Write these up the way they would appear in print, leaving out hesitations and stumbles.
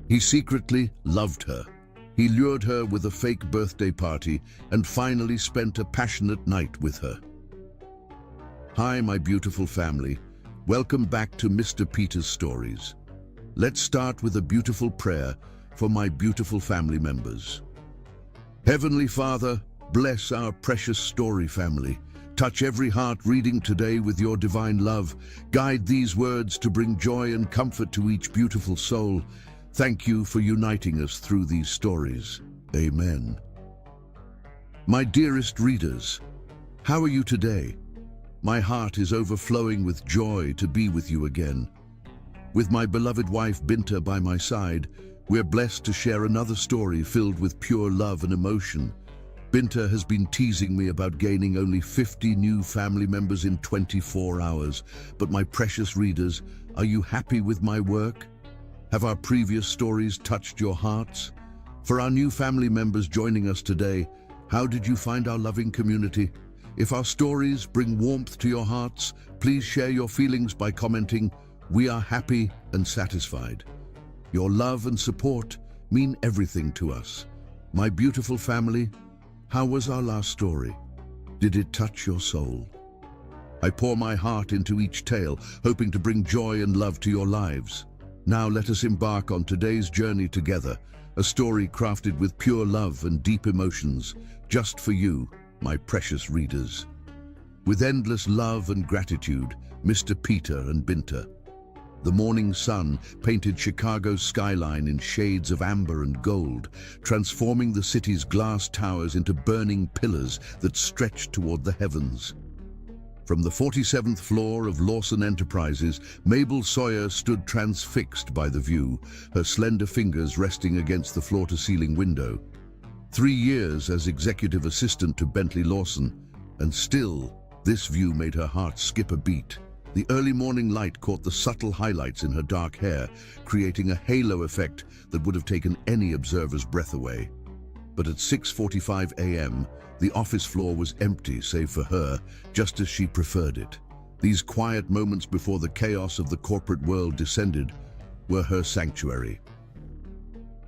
He secretly loved her. He lured her with a fake birthday party and finally spent a passionate night with her. Hi, my beautiful family. Welcome back to Mr. Peter's Stories. Let's start with a beautiful prayer for my beautiful family members. Heavenly Father, bless our precious story family. Touch every heart reading today with your divine love. Guide these words to bring joy and comfort to each beautiful soul. Thank you for uniting us through these stories. Amen. My dearest readers, how are you today? My heart is overflowing with joy to be with you again. With my beloved wife Binta by my side, we're blessed to share another story filled with pure love and emotion. Binta has been teasing me about gaining only 50 new family members in 24 hours. But my precious readers, are you happy with my work? Have our previous stories touched your hearts? For our new family members joining us today, how did you find our loving community? If our stories bring warmth to your hearts, please share your feelings by commenting, "We are happy and satisfied." Your love and support mean everything to us. My beautiful family, how was our last story? Did it touch your soul? I pour my heart into each tale, hoping to bring joy and love to your lives. Now let us embark on today's journey together, a story crafted with pure love and deep emotions, just for you, my precious readers. With endless love and gratitude, Mr. Peter and Binta. The morning sun painted Chicago's skyline in shades of amber and gold, transforming the city's glass towers into burning pillars that stretched toward the heavens. From the 47th floor of Lawson Enterprises, Mabel Sawyer stood transfixed by the view, her slender fingers resting against the floor-to-ceiling window. 3 years as executive assistant to Bentley Lawson, and still, this view made her heart skip a beat. The early morning light caught the subtle highlights in her dark hair, creating a halo effect that would have taken any observer's breath away. But at 6:45 a.m., the office floor was empty save for her, just as she preferred it. These quiet moments before the chaos of the corporate world descended were her sanctuary.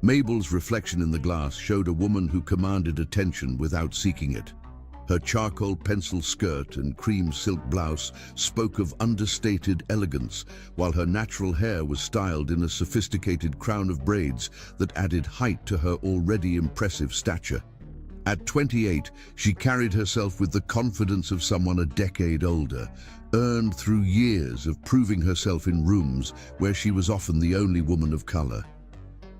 Mabel's reflection in the glass showed a woman who commanded attention without seeking it. Her charcoal pencil skirt and cream silk blouse spoke of understated elegance, while her natural hair was styled in a sophisticated crown of braids that added height to her already impressive stature. At 28, she carried herself with the confidence of someone a decade older, earned through years of proving herself in rooms where she was often the only woman of color.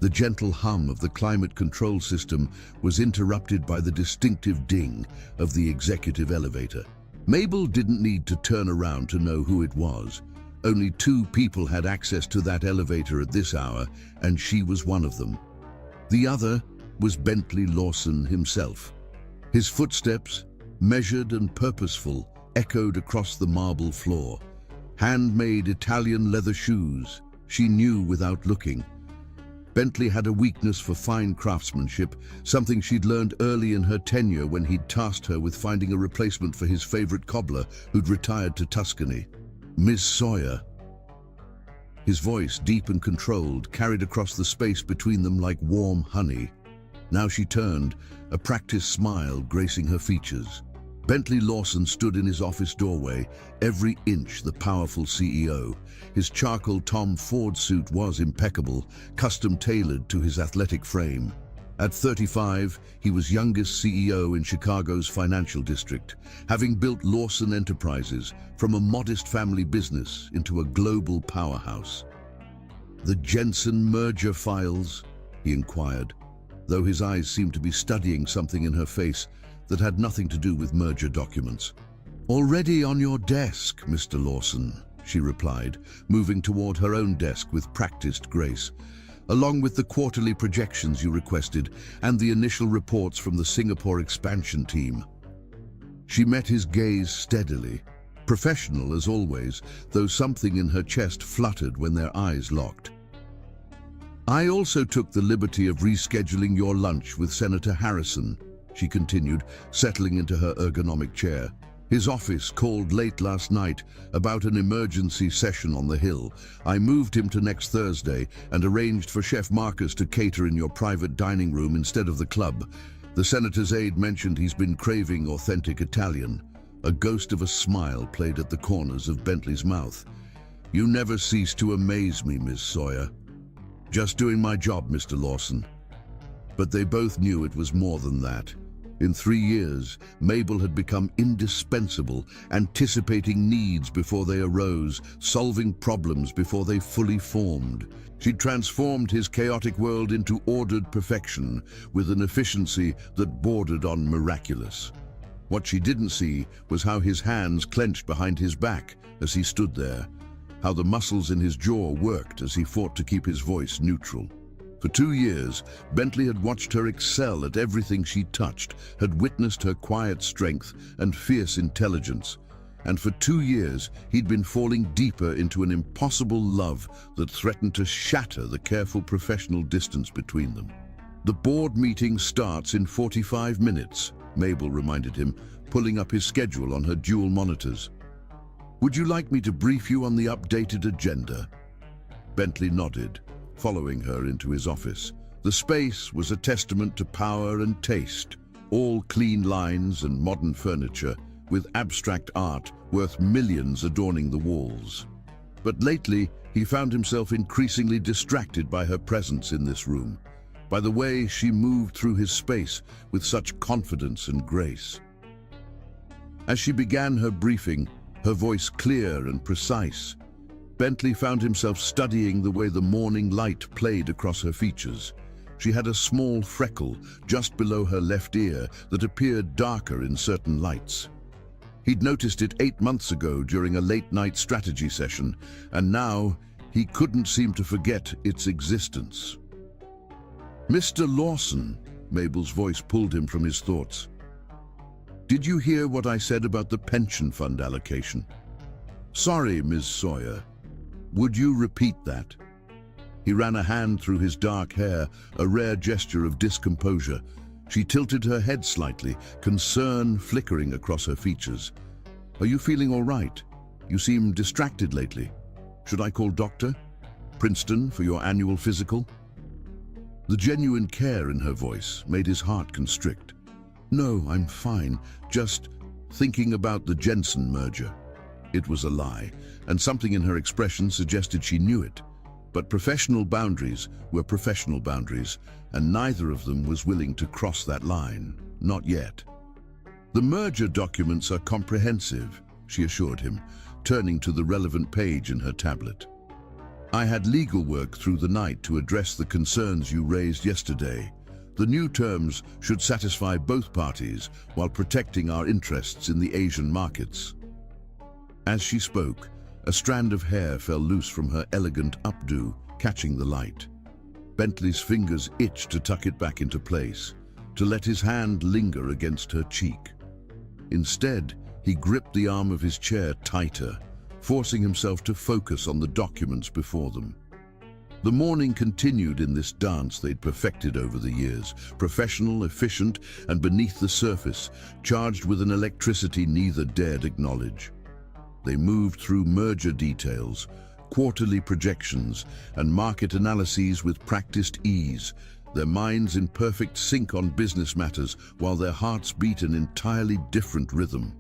The gentle hum of the climate control system was interrupted by the distinctive ding of the executive elevator. Mabel didn't need to turn around to know who it was. Only 2 people had access to that elevator at this hour, and she was one of them. The other was Bentley Lawson himself. His footsteps, measured and purposeful, echoed across the marble floor. Handmade Italian leather shoes, she knew without looking. Bentley had a weakness for fine craftsmanship, something she'd learned early in her tenure when he'd tasked her with finding a replacement for his favorite cobbler who'd retired to Tuscany. "Miss Sawyer." His voice, deep and controlled, carried across the space between them like warm honey. Now she turned, a practiced smile gracing her features. Bentley Lawson stood in his office doorway, every inch the powerful CEO. His charcoal Tom Ford suit was impeccable, custom-tailored to his athletic frame. At 35, he was youngest CEO in Chicago's financial district, having built Lawson Enterprises from a modest family business into a global powerhouse. "The Jensen merger files?" he inquired, though his eyes seemed to be studying something in her face that had nothing to do with merger documents. "Already on your desk, Mr. Lawson," she replied, moving toward her own desk with practiced grace, "along with the quarterly projections you requested and the initial reports from the Singapore expansion team." She met his gaze steadily, professional as always, though something in her chest fluttered when their eyes locked. "I also took the liberty of rescheduling your lunch with Senator Harrison," she continued, settling into her ergonomic chair. His office called late last night about an emergency session on the Hill. I moved him to next Thursday and arranged for Chef Marcus to cater in your private dining room instead of the club. The senator's aide mentioned he's been craving authentic Italian. A ghost of a smile played at the corners of Bentley's mouth. You never cease to amaze me, Miss Sawyer. Just doing my job, Mr. Lawson. But they both knew it was more than that. In 3 years, Mabel had become indispensable, anticipating needs before they arose, solving problems before they fully formed. She'd transformed his chaotic world into ordered perfection, with an efficiency that bordered on miraculous. What she didn't see was how his hands clenched behind his back as he stood there, how the muscles in his jaw worked as he fought to keep his voice neutral. For 2 years, Bentley had watched her excel at everything she touched, had witnessed her quiet strength and fierce intelligence. And for 2 years, he'd been falling deeper into an impossible love that threatened to shatter the careful professional distance between them. The board meeting starts in 45 minutes, Mabel reminded him, pulling up his schedule on her dual monitors. Would you like me to brief you on the updated agenda? Bentley nodded, following her into his office. The space was a testament to power and taste, all clean lines and modern furniture, with abstract art worth millions adorning the walls. But lately, he found himself increasingly distracted by her presence in this room, by the way she moved through his space with such confidence and grace. As she began her briefing, her voice clear and precise, Bentley found himself studying the way the morning light played across her features. She had a small freckle just below her left ear that appeared darker in certain lights. He'd noticed it 8 months ago during a late-night strategy session, and now he couldn't seem to forget its existence. Mr. Lawson, Mabel's voice pulled him from his thoughts. Did you hear what I said about the pension fund allocation? Sorry, Ms. Sawyer. Would you repeat that? He ran a hand through his dark hair, a rare gesture of discomposure. She tilted her head slightly, concern flickering across her features. Are you feeling all right? You seem distracted lately. Should I call Dr. Princeton for your annual physical? The genuine care in her voice made his heart constrict. No, I'm fine. Just thinking about the Jensen merger. It was a lie, and something in her expression suggested she knew it. But professional boundaries were professional boundaries, and neither of them was willing to cross that line. Not yet. The merger documents are comprehensive, she assured him, turning to the relevant page in her tablet. I had legal work through the night to address the concerns you raised yesterday. The new terms should satisfy both parties while protecting our interests in the Asian markets. As she spoke, a strand of hair fell loose from her elegant updo, catching the light. Bentley's fingers itched to tuck it back into place, to let his hand linger against her cheek. Instead, he gripped the arm of his chair tighter, forcing himself to focus on the documents before them. The morning continued in this dance they'd perfected over the years, professional, efficient, and beneath the surface, charged with an electricity neither dared acknowledge. They moved through merger details, quarterly projections, and market analyses with practiced ease, their minds in perfect sync on business matters while their hearts beat an entirely different rhythm.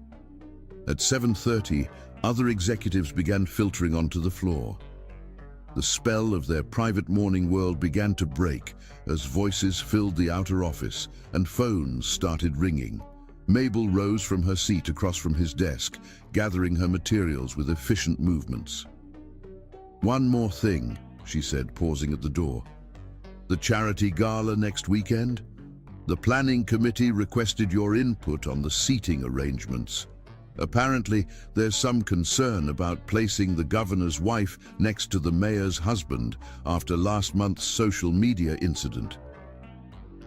At 7:30, other executives began filtering onto the floor. The spell of their private morning world began to break as voices filled the outer office and phones started ringing. Mabel rose from her seat across from his desk, gathering her materials with efficient movements. One more thing, she said, pausing at the door. The charity gala next weekend? The planning committee requested your input on the seating arrangements. Apparently, there's some concern about placing the governor's wife next to the mayor's husband after last month's social media incident.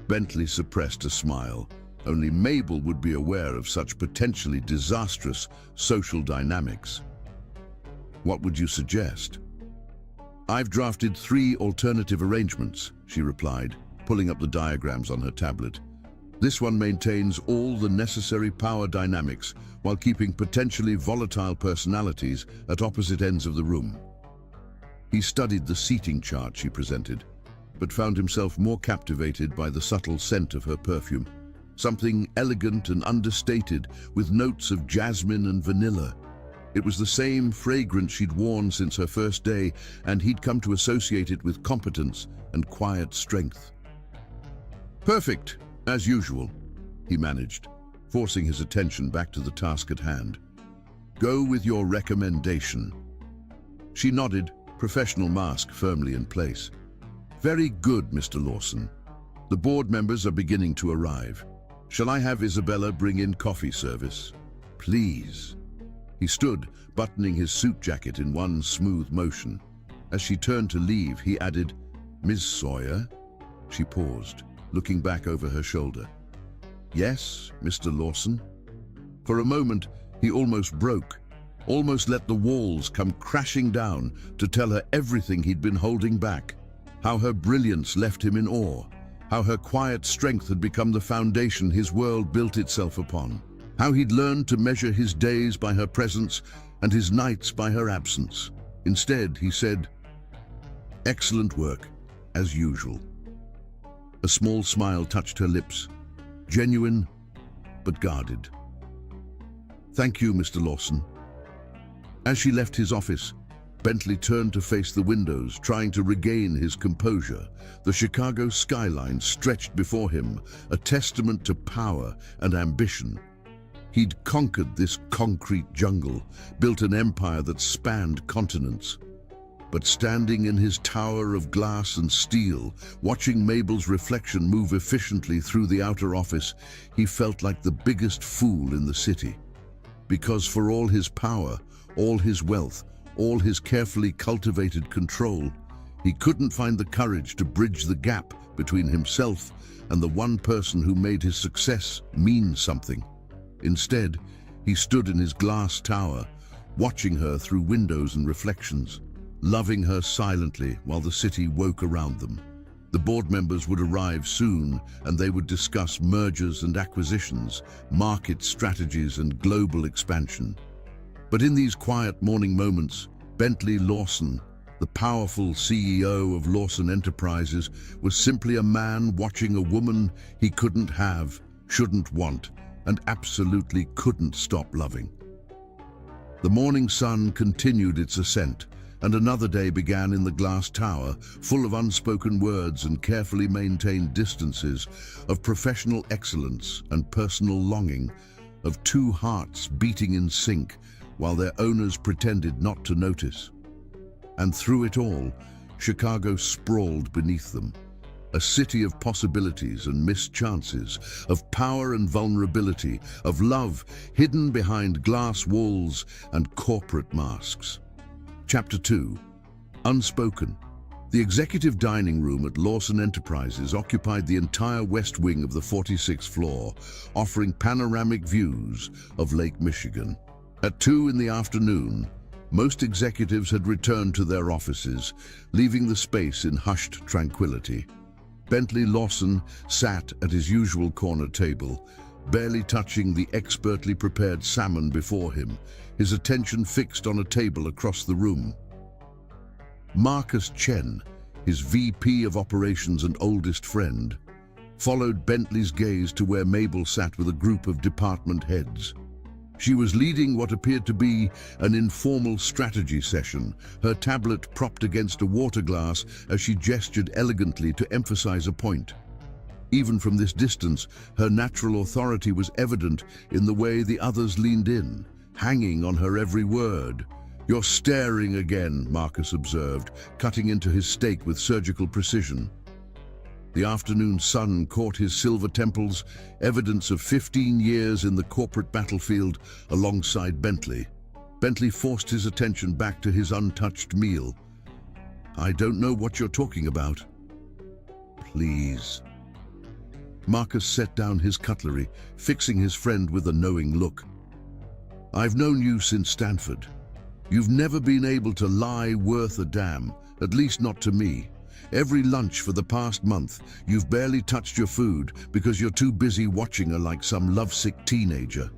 Bentley suppressed a smile. Only Mabel would be aware of such potentially disastrous social dynamics. What would you suggest? I've drafted 3 alternative arrangements, she replied, pulling up the diagrams on her tablet. This one maintains all the necessary power dynamics while keeping potentially volatile personalities at opposite ends of the room. He studied the seating chart she presented, but found himself more captivated by the subtle scent of her perfume. Something elegant and understated, with notes of jasmine and vanilla. It was the same fragrance she'd worn since her first day, and he'd come to associate it with competence and quiet strength. "Perfect, as usual," he managed, forcing his attention back to the task at hand. "Go with your recommendation." She nodded, professional mask firmly in place. "Very good, Mr. Lawson. The board members are beginning to arrive. Shall I have Isabella bring in coffee service?" "Please." He stood, buttoning his suit jacket in one smooth motion. As she turned to leave, he added, "Ms. Sawyer?" She paused, looking back over her shoulder. "Yes, Mr. Lawson?" For a moment, he almost broke, almost let the walls come crashing down to tell her everything he'd been holding back. How her brilliance left him in awe. How her quiet strength had become the foundation his world built itself upon. How he'd learned to measure his days by her presence and his nights by her absence. Instead, he said, "Excellent work, as usual." A small smile touched her lips, genuine but guarded. "Thank you, Mr. Lawson." As she left his office, Bentley turned to face the windows, trying to regain his composure. The Chicago skyline stretched before him, a testament to power and ambition. He'd conquered this concrete jungle, built an empire that spanned continents. But standing in his tower of glass and steel, watching Mabel's reflection move efficiently through the outer office, he felt like the biggest fool in the city. Because for all his power, all his wealth, all his carefully cultivated control, he couldn't find the courage to bridge the gap between himself and the one person who made his success mean something. Instead, he stood in his glass tower, watching her through windows and reflections, loving her silently while the city woke around them. The board members would arrive soon, and they would discuss mergers and acquisitions, market strategies and global expansion. But in these quiet morning moments, Bentley Lawson, the powerful CEO of Lawson Enterprises, was simply a man watching a woman he couldn't have, shouldn't want, and absolutely couldn't stop loving. The morning sun continued its ascent, and another day began in the glass tower, full of unspoken words and carefully maintained distances, of professional excellence and personal longing, of two hearts beating in sync, while their owners pretended not to notice. And through it all, Chicago sprawled beneath them. A city of possibilities and missed chances, of power and vulnerability, of love hidden behind glass walls and corporate masks. Chapter 2. Unspoken. The executive dining room at Lawson Enterprises occupied the entire west wing of the 46th floor, offering panoramic views of Lake Michigan. At 2 in the afternoon, most executives had returned to their offices, leaving the space in hushed tranquility. Bentley Lawson sat at his usual corner table, barely touching the expertly prepared salmon before him, his attention fixed on a table across the room. Marcus Chen, his VP of Operations and oldest friend, followed Bentley's gaze to where Mabel sat with a group of department heads. She was leading what appeared to be an informal strategy session, her tablet propped against a water glass as she gestured elegantly to emphasize a point. Even from this distance, her natural authority was evident in the way the others leaned in, hanging on her every word. "You're staring again," Marcus observed, cutting into his steak with surgical precision. The afternoon sun caught his silver temples, evidence of 15 years in the corporate battlefield alongside Bentley. Bentley forced his attention back to his untouched meal. "I don't know what you're talking about." "Please." Marcus set down his cutlery, fixing his friend with a knowing look. "I've known you since Stanford. You've never been able to lie worth a damn, at least not to me. Every lunch for the past month, you've barely touched your food because you're too busy watching her like some lovesick teenager.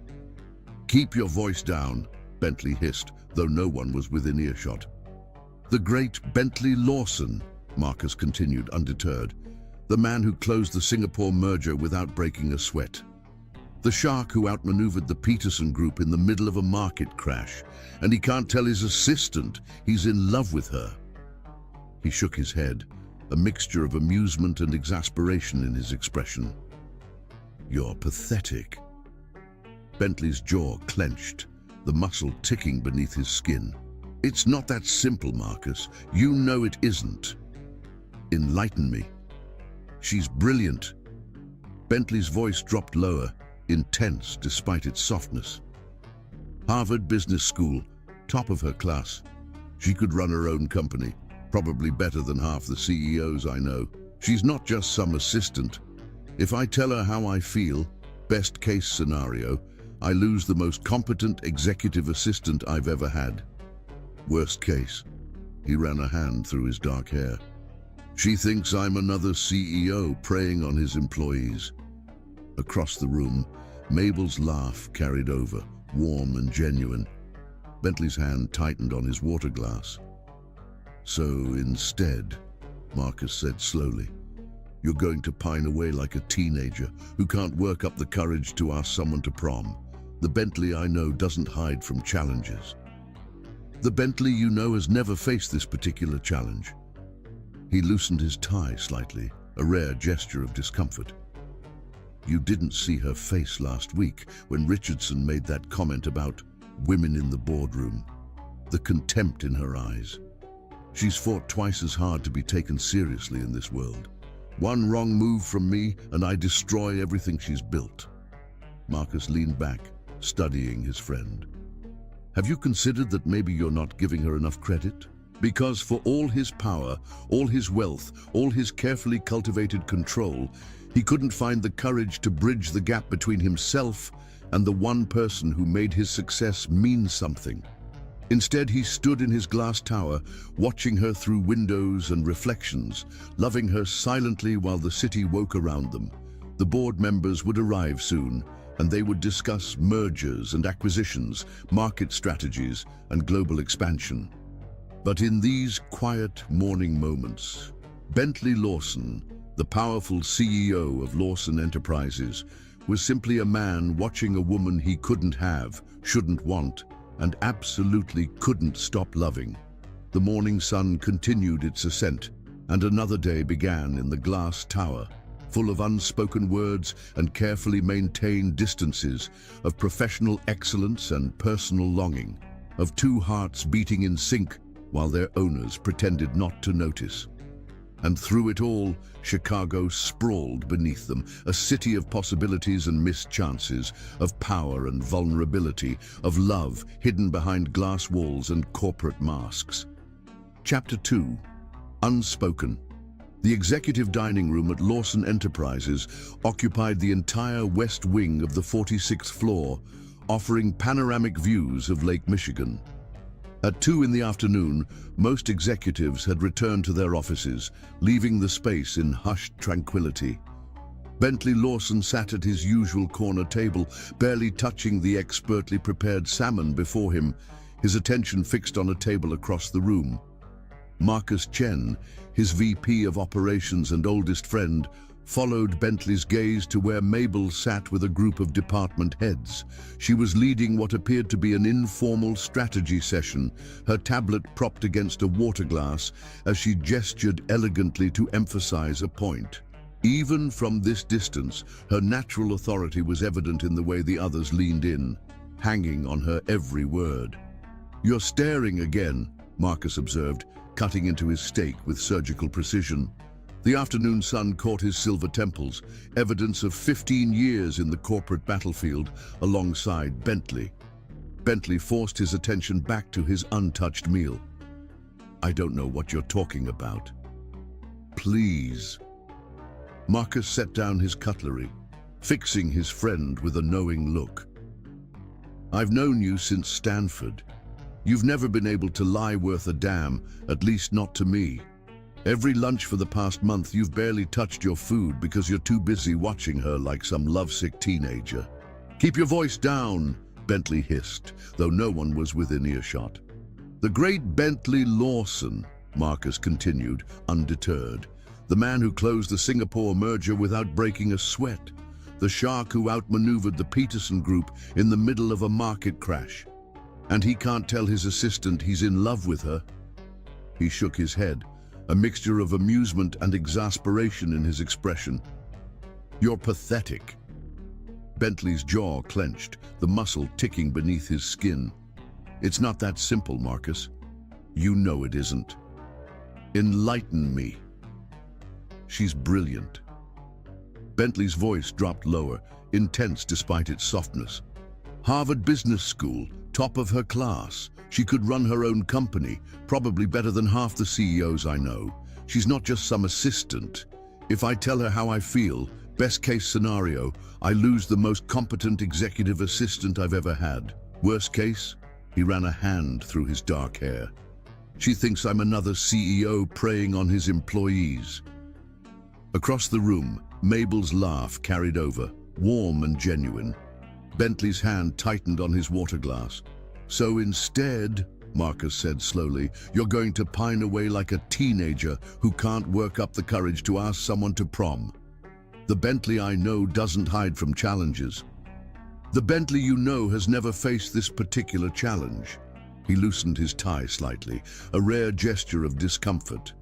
Keep your voice down, Bentley hissed, though no one was within earshot. The great Bentley Lawson, Marcus continued undeterred, the man who closed the Singapore merger without breaking a sweat. The shark who outmaneuvered the Peterson Group in the middle of a market crash, and he can't tell his assistant he's in love with her. He shook his head, a mixture of amusement and exasperation in his expression. You're pathetic. Bentley's jaw clenched, the muscle ticking beneath his skin. It's not that simple, Marcus. You know it isn't. Enlighten me. She's brilliant. Bentley's voice dropped lower, intense despite its softness. Harvard Business School, top of her class. She could run her own company, probably better than half the CEOs I know. She's not just some assistant. If I tell her how I feel, best case scenario, I lose the most competent executive assistant I've ever had. Worst case, he ran a hand through his dark hair. She thinks I'm another CEO preying on his employees. Across the room, Mabel's laugh carried over, warm and genuine. Bentley's hand tightened on his water glass. So instead, Marcus said slowly, you're going to pine away like a teenager who can't work up the courage to ask someone to prom. The Bentley I know doesn't hide from challenges. The Bentley you know has never faced this particular challenge. He loosened his tie slightly, a rare gesture of discomfort. You didn't see her face last week when Richardson made that comment about women in the boardroom. The contempt in her eyes. She's fought twice as hard to be taken seriously in this world. One wrong move from me and I destroy everything she's built. Marcus leaned back, studying his friend. Have you considered that maybe you're not giving her enough credit? Because for all his power, all his wealth, all his carefully cultivated control, he couldn't find the courage to bridge the gap between himself and the one person who made his success mean something. Instead, he stood in his glass tower, watching her through windows and reflections, loving her silently while the city woke around them. The board members would arrive soon, and they would discuss mergers and acquisitions, market strategies, and global expansion. But in these quiet morning moments, Bentley Lawson, the powerful CEO of Lawson Enterprises, was simply a man watching a woman he couldn't have, shouldn't want, and absolutely couldn't stop loving. The morning sun continued its ascent, and another day began in the glass tower, full of unspoken words and carefully maintained distances, of professional excellence and personal longing, of two hearts beating in sync while their owners pretended not to notice. And through it all, Chicago sprawled beneath them, a city of possibilities and missed chances, of power and vulnerability, of love hidden behind glass walls and corporate masks. Chapter 2. Unspoken. The executive dining room at Lawson Enterprises occupied the entire west wing of the 46th floor, offering panoramic views of Lake Michigan. At 2 in the afternoon, most executives had returned to their offices, leaving the space in hushed tranquility. Bentley Lawson sat at his usual corner table, barely touching the expertly prepared salmon before him, his attention fixed on a table across the room. Marcus Chen, his VP of Operations and oldest friend, followed Bentley's gaze to where Mabel sat with a group of department heads. She was leading what appeared to be an informal strategy session, her tablet propped against a water glass as she gestured elegantly to emphasize a point. Even from this distance, her natural authority was evident in the way the others leaned in, hanging on her every word. "You're staring again," Marcus observed, cutting into his steak with surgical precision. The afternoon sun caught his silver temples, evidence of 15 years in the corporate battlefield alongside Bentley. Bentley forced his attention back to his untouched meal. "I don't know what you're talking about." "Please." Marcus set down his cutlery, fixing his friend with a knowing look. "I've known you since Stanford. You've never been able to lie worth a damn, at least not to me. Every lunch for the past month, you've barely touched your food because you're too busy watching her like some lovesick teenager. Keep your voice down, Bentley hissed, though no one was within earshot. The great Bentley Lawson, Marcus continued, undeterred. The man who closed the Singapore merger without breaking a sweat. The shark who outmaneuvered the Peterson Group in the middle of a market crash. And he can't tell his assistant he's in love with her. He shook his head, a mixture of amusement and exasperation in his expression. You're pathetic. Bentley's jaw clenched, the muscle ticking beneath his skin. It's not that simple, Marcus. You know it isn't. Enlighten me. She's brilliant. Bentley's voice dropped lower, intense despite its softness. Harvard Business School, top of her class. She could run her own company, probably better than half the CEOs I know. She's not just some assistant. If I tell her how I feel, best case scenario, I lose the most competent executive assistant I've ever had. Worst case, he ran a hand through his dark hair. She thinks I'm another CEO preying on his employees. Across the room, Mabel's laugh carried over, warm and genuine. Bentley's hand tightened on his water glass. So instead, Marcus said slowly, you're going to pine away like a teenager who can't work up the courage to ask someone to prom. The Bentley I know doesn't hide from challenges. The Bentley you know has never faced this particular challenge. He loosened his tie slightly, a rare gesture of discomfort.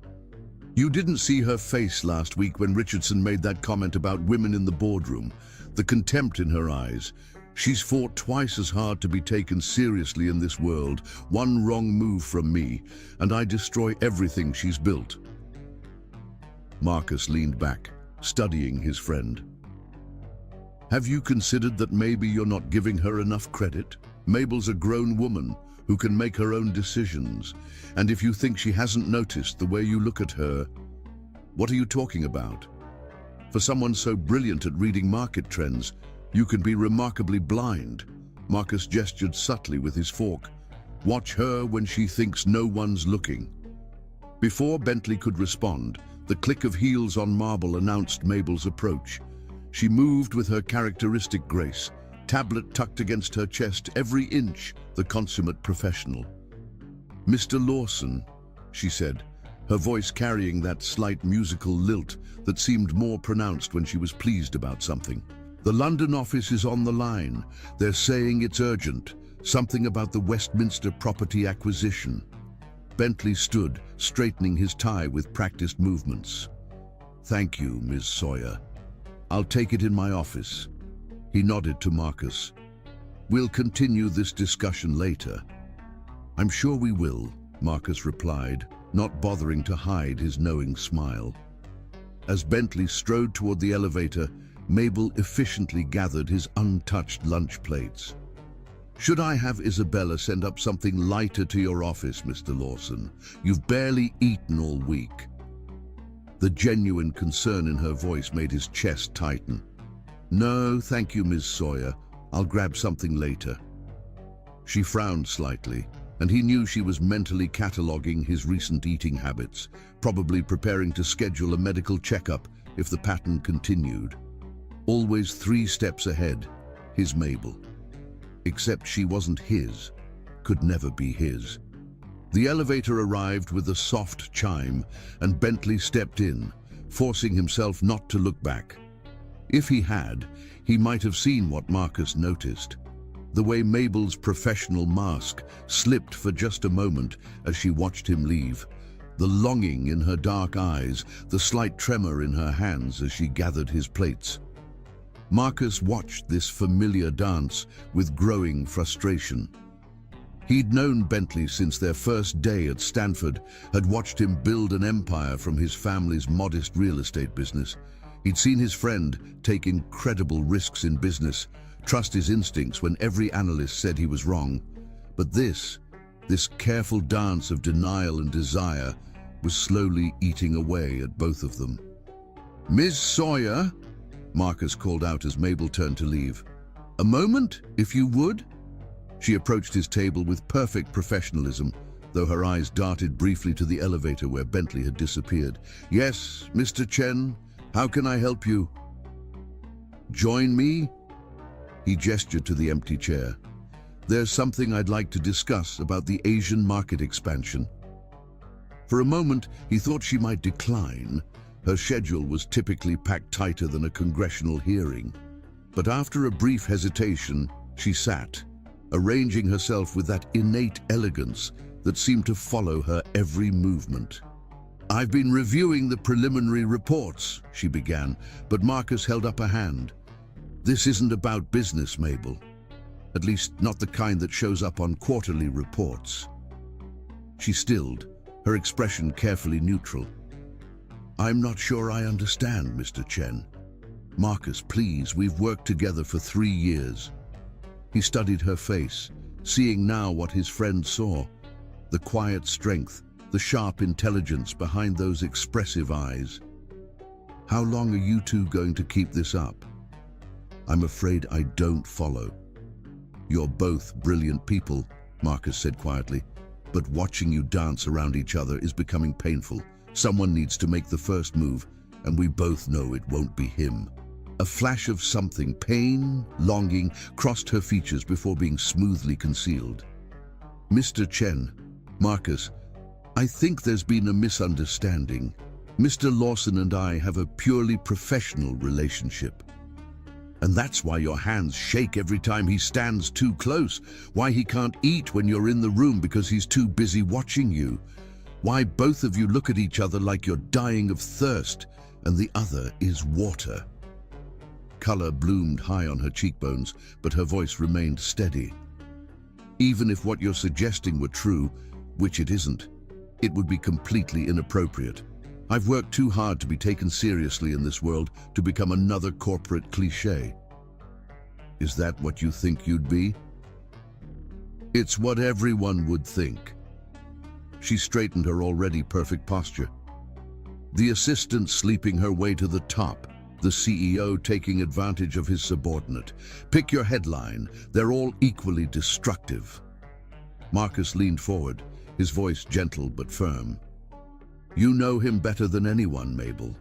You didn't see her face last week when Richardson made that comment about women in the boardroom, the contempt in her eyes. She's fought twice as hard to be taken seriously in this world. One wrong move from me, and I destroy everything she's built. Marcus leaned back, studying his friend. Have you considered that maybe you're not giving her enough credit? Mabel's a grown woman who can make her own decisions. And if you think she hasn't noticed the way you look at her, what are you talking about? For someone so brilliant at reading market trends, you can be remarkably blind. Marcus gestured subtly with his fork. Watch her when she thinks no one's looking. Before Bentley could respond, the click of heels on marble announced Mabel's approach. She moved with her characteristic grace, tablet tucked against her chest, every inch the consummate professional. Mr. Lawson, she said, her voice carrying that slight musical lilt that seemed more pronounced when she was pleased about something. The London office is on the line. They're saying it's urgent, something about the Westminster property acquisition. Bentley stood, straightening his tie with practiced movements. Thank you, Ms. Sawyer. I'll take it in my office. He nodded to Marcus. We'll continue this discussion later. I'm sure we will, Marcus replied, not bothering to hide his knowing smile. As Bentley strode toward the elevator, Mabel efficiently gathered his untouched lunch plates. Should I have Isabella send up something lighter to your office, Mr. Lawson? You've barely eaten all week. The genuine concern in her voice made his chest tighten. No, thank you, Ms. Sawyer. I'll grab something later. She frowned slightly, and he knew she was mentally cataloging his recent eating habits, probably preparing to schedule a medical checkup if the pattern continued. Always 3 steps ahead, his Mabel. Except she wasn't his, could never be his. The elevator arrived with a soft chime, and Bentley stepped in, forcing himself not to look back. If he had, he might have seen what Marcus noticed. The way Mabel's professional mask slipped for just a moment as she watched him leave. The longing in her dark eyes, the slight tremor in her hands as she gathered his plates. Marcus watched this familiar dance with growing frustration. He'd known Bentley since their first day at Stanford, had watched him build an empire from his family's modest real estate business. He'd seen his friend take incredible risks in business, trust his instincts when every analyst said he was wrong. But this careful dance of denial and desire was slowly eating away at both of them. Ms. Sawyer, Marcus called out as Mabel turned to leave. A moment, if you would? She approached his table with perfect professionalism, though her eyes darted briefly to the elevator where Bentley had disappeared. "Yes, Mr. Chen, how can I help you?" "Join me?" He gestured to the empty chair. "There's something I'd like to discuss about the Asian market expansion." For a moment, he thought she might decline. Her schedule was typically packed tighter than a congressional hearing. But after a brief hesitation, she sat, arranging herself with that innate elegance that seemed to follow her every movement. "I've been reviewing the preliminary reports," she began, but Marcus held up a hand. "This isn't about business, Mabel. At least, not the kind that shows up on quarterly reports." She stilled, her expression carefully neutral. "I'm not sure I understand, Mr. Chen." "Marcus, please, we've worked together for 3 years." He studied her face, seeing now what his friend saw, the quiet strength, the sharp intelligence behind those expressive eyes. "How long are you two going to keep this up?" "I'm afraid I don't follow." "You're both brilliant people," Marcus said quietly, "but watching you dance around each other is becoming painful. Someone needs to make the first move, and we both know it won't be him." A flash of something, pain, longing, crossed her features before being smoothly concealed. "Mr. Chen, Marcus, I think there's been a misunderstanding. Mr. Lawson and I have a purely professional relationship. And that's why your hands shake every time he stands too close, why he can't eat when you're in the room because he's too busy watching you, why both of you look at each other like you're dying of thirst and the other is water." Color bloomed high on her cheekbones, but her voice remained steady. "Even if what you're suggesting were true, which it isn't, it would be completely inappropriate. I've worked too hard to be taken seriously in this world to become another corporate cliché." "Is that what you think you'd be?" "It's what everyone would think." She straightened her already perfect posture. The assistant sleeping her way to the top, the CEO taking advantage of his subordinate. Pick your headline, they're all equally destructive. Marcus leaned forward, his voice gentle but firm. "You know him better than anyone, Mabel.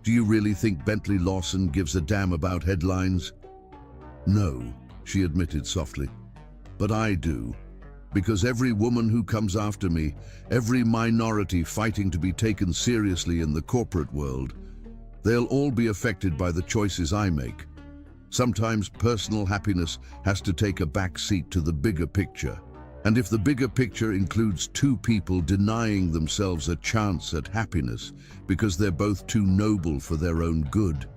Do you really think Bentley Lawson gives a damn about headlines?" "No," she admitted softly. "But I do. Because every woman who comes after me, every minority fighting to be taken seriously in the corporate world, they'll all be affected by the choices I make. Sometimes personal happiness has to take a back seat to the bigger picture. And if the bigger picture includes 2 people denying themselves a chance at happiness because they're both too noble for their own good."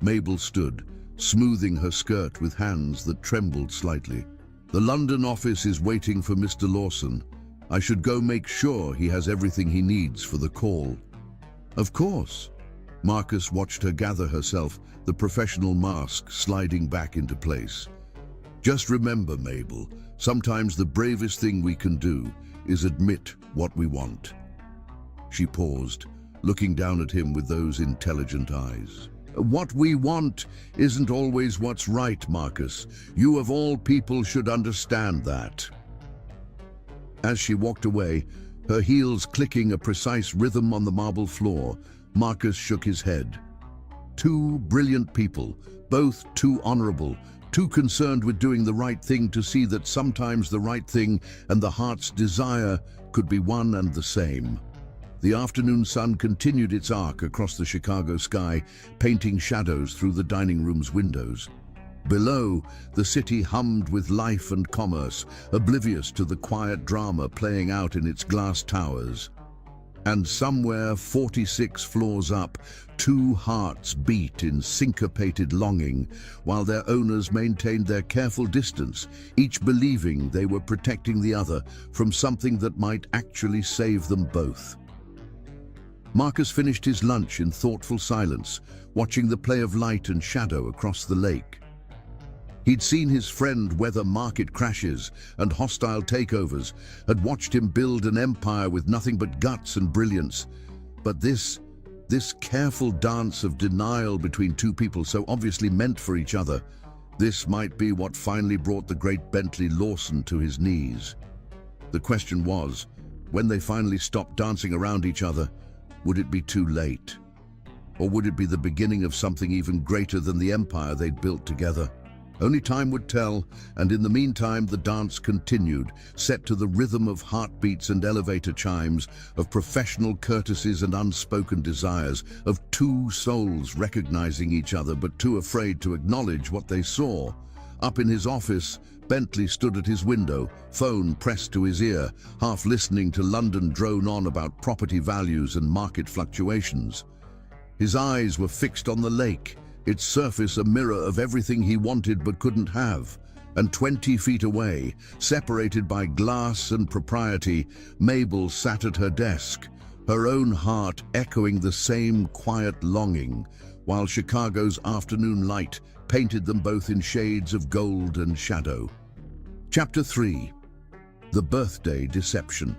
Mabel stood, smoothing her skirt with hands that trembled slightly. "The London office is waiting for Mr. Lawson. I should go make sure he has everything he needs for the call." "Of course." Marcus watched her gather herself, the professional mask sliding back into place. "Just remember, Mabel, sometimes the bravest thing we can do is admit what we want." She paused, looking down at him with those intelligent eyes. "What we want isn't always what's right, Marcus. You of all people should understand that." As she walked away, her heels clicking a precise rhythm on the marble floor, Marcus shook his head. 2 brilliant people, both too honorable, too concerned with doing the right thing to see that sometimes the right thing and the heart's desire could be one and the same. The afternoon sun continued its arc across the Chicago sky, painting shadows through the dining room's windows. Below, the city hummed with life and commerce, oblivious to the quiet drama playing out in its glass towers. And somewhere 46 floors up, 2 hearts beat in syncopated longing, while their owners maintained their careful distance, each believing they were protecting the other from something that might actually save them both. Marcus finished his lunch in thoughtful silence, watching the play of light and shadow across the lake. He'd seen his friend weather market crashes and hostile takeovers, had watched him build an empire with nothing but guts and brilliance. But this careful dance of denial between 2 people so obviously meant for each other, this might be what finally brought the great Bentley Lawson to his knees. The question was, when they finally stopped dancing around each other, would it be too late? Or would it be the beginning of something even greater than the empire they'd built together? Only time would tell, and in the meantime the dance continued, set to the rhythm of heartbeats and elevator chimes, of professional courtesies and unspoken desires, of two souls recognizing each other but too afraid to acknowledge what they saw. Up in his office, Bentley stood at his window, phone pressed to his ear, half listening to London drone on about property values and market fluctuations. His eyes were fixed on the lake, its surface a mirror of everything he wanted but couldn't have. And 20 feet away, separated by glass and propriety, Mabel sat at her desk, her own heart echoing the same quiet longing, while Chicago's afternoon light painted them both in shades of gold and shadow. Chapter 3. The Birthday Deception.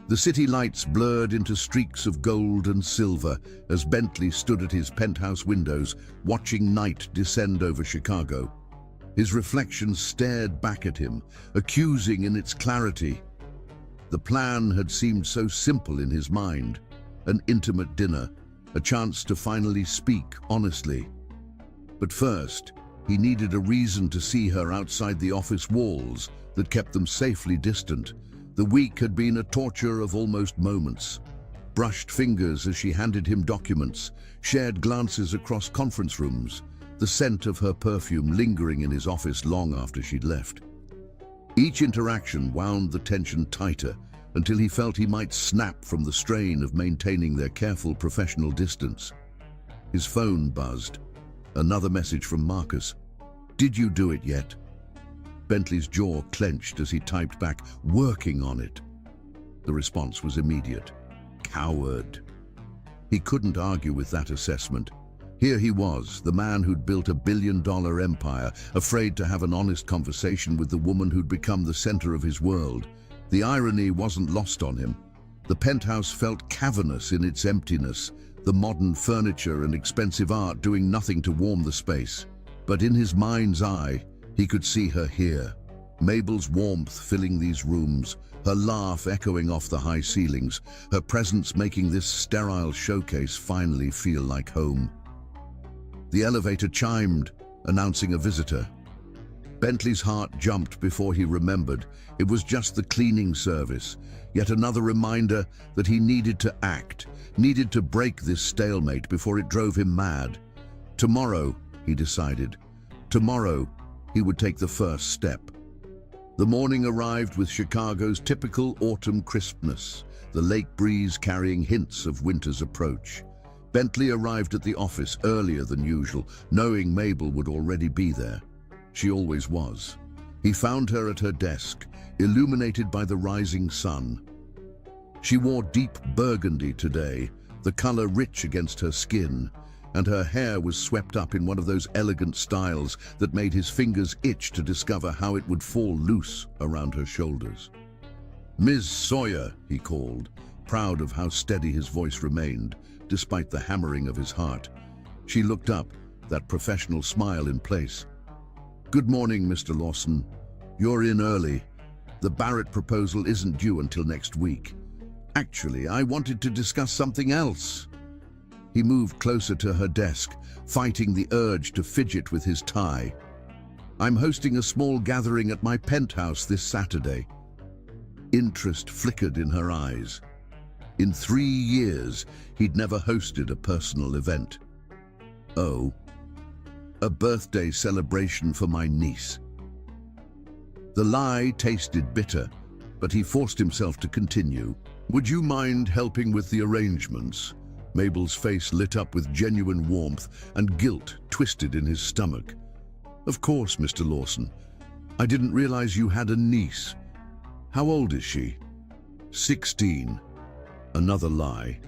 The city lights blurred into streaks of gold and silver as Bentley stood at his penthouse windows, watching night descend over Chicago. His reflection stared back at him, accusing in its clarity. The plan had seemed so simple in his mind, an intimate dinner, a chance to finally speak honestly. But first, he needed a reason to see her outside the office walls that kept them safely distant. The week had been a torture of almost moments. Brushed fingers as she handed him documents, shared glances across conference rooms, the scent of her perfume lingering in his office long after she'd left. Each interaction wound the tension tighter until he felt he might snap from the strain of maintaining their careful professional distance. His phone buzzed. Another message from Marcus. "Did you do it yet?" Bentley's jaw clenched as he typed back, "Working on it." The response was immediate. Coward. He couldn't argue with that assessment. Here he was, the man who'd built a billion-dollar empire, afraid to have an honest conversation with the woman who'd become the center of his world. The irony wasn't lost on him. The penthouse felt cavernous in its emptiness, the modern furniture and expensive art doing nothing to warm the space. But in his mind's eye, he could see her here, Mabel's warmth filling these rooms, her laugh echoing off the high ceilings, her presence making this sterile showcase finally feel like home. The elevator chimed, announcing a visitor. Bentley's heart jumped before he remembered. It was just the cleaning service, yet another reminder that he needed to act, needed to break this stalemate before it drove him mad. Tomorrow, he decided. Tomorrow, he would take the first step. The morning arrived with Chicago's typical autumn crispness, the lake breeze carrying hints of winter's approach. Bentley arrived at the office earlier than usual, knowing Mabel would already be there. She always was. He found her at her desk, illuminated by the rising sun. She wore deep burgundy today, the color rich against her skin, and her hair was swept up in one of those elegant styles that made his fingers itch to discover how it would fall loose around her shoulders. "Ms. Sawyer," he called, proud of how steady his voice remained, despite the hammering of his heart. She looked up, that professional smile in place. "Good morning, Mr. Lawson. You're in early. The Barrett proposal isn't due until next week. Actually, I wanted to discuss something else." He moved closer to her desk, fighting the urge to fidget with his tie. "I'm hosting a small gathering at my penthouse this Saturday." Interest flickered in her eyes. In 3 years, he'd never hosted a personal event. "Oh, a birthday celebration for my niece." The lie tasted bitter, but he forced himself to continue. "Would you mind helping with the arrangements?" Mabel's face lit up with genuine warmth, and guilt twisted in his stomach. "Of course, Mr. Lawson. I didn't realize you had a niece. How old is she?" 16. Another lie.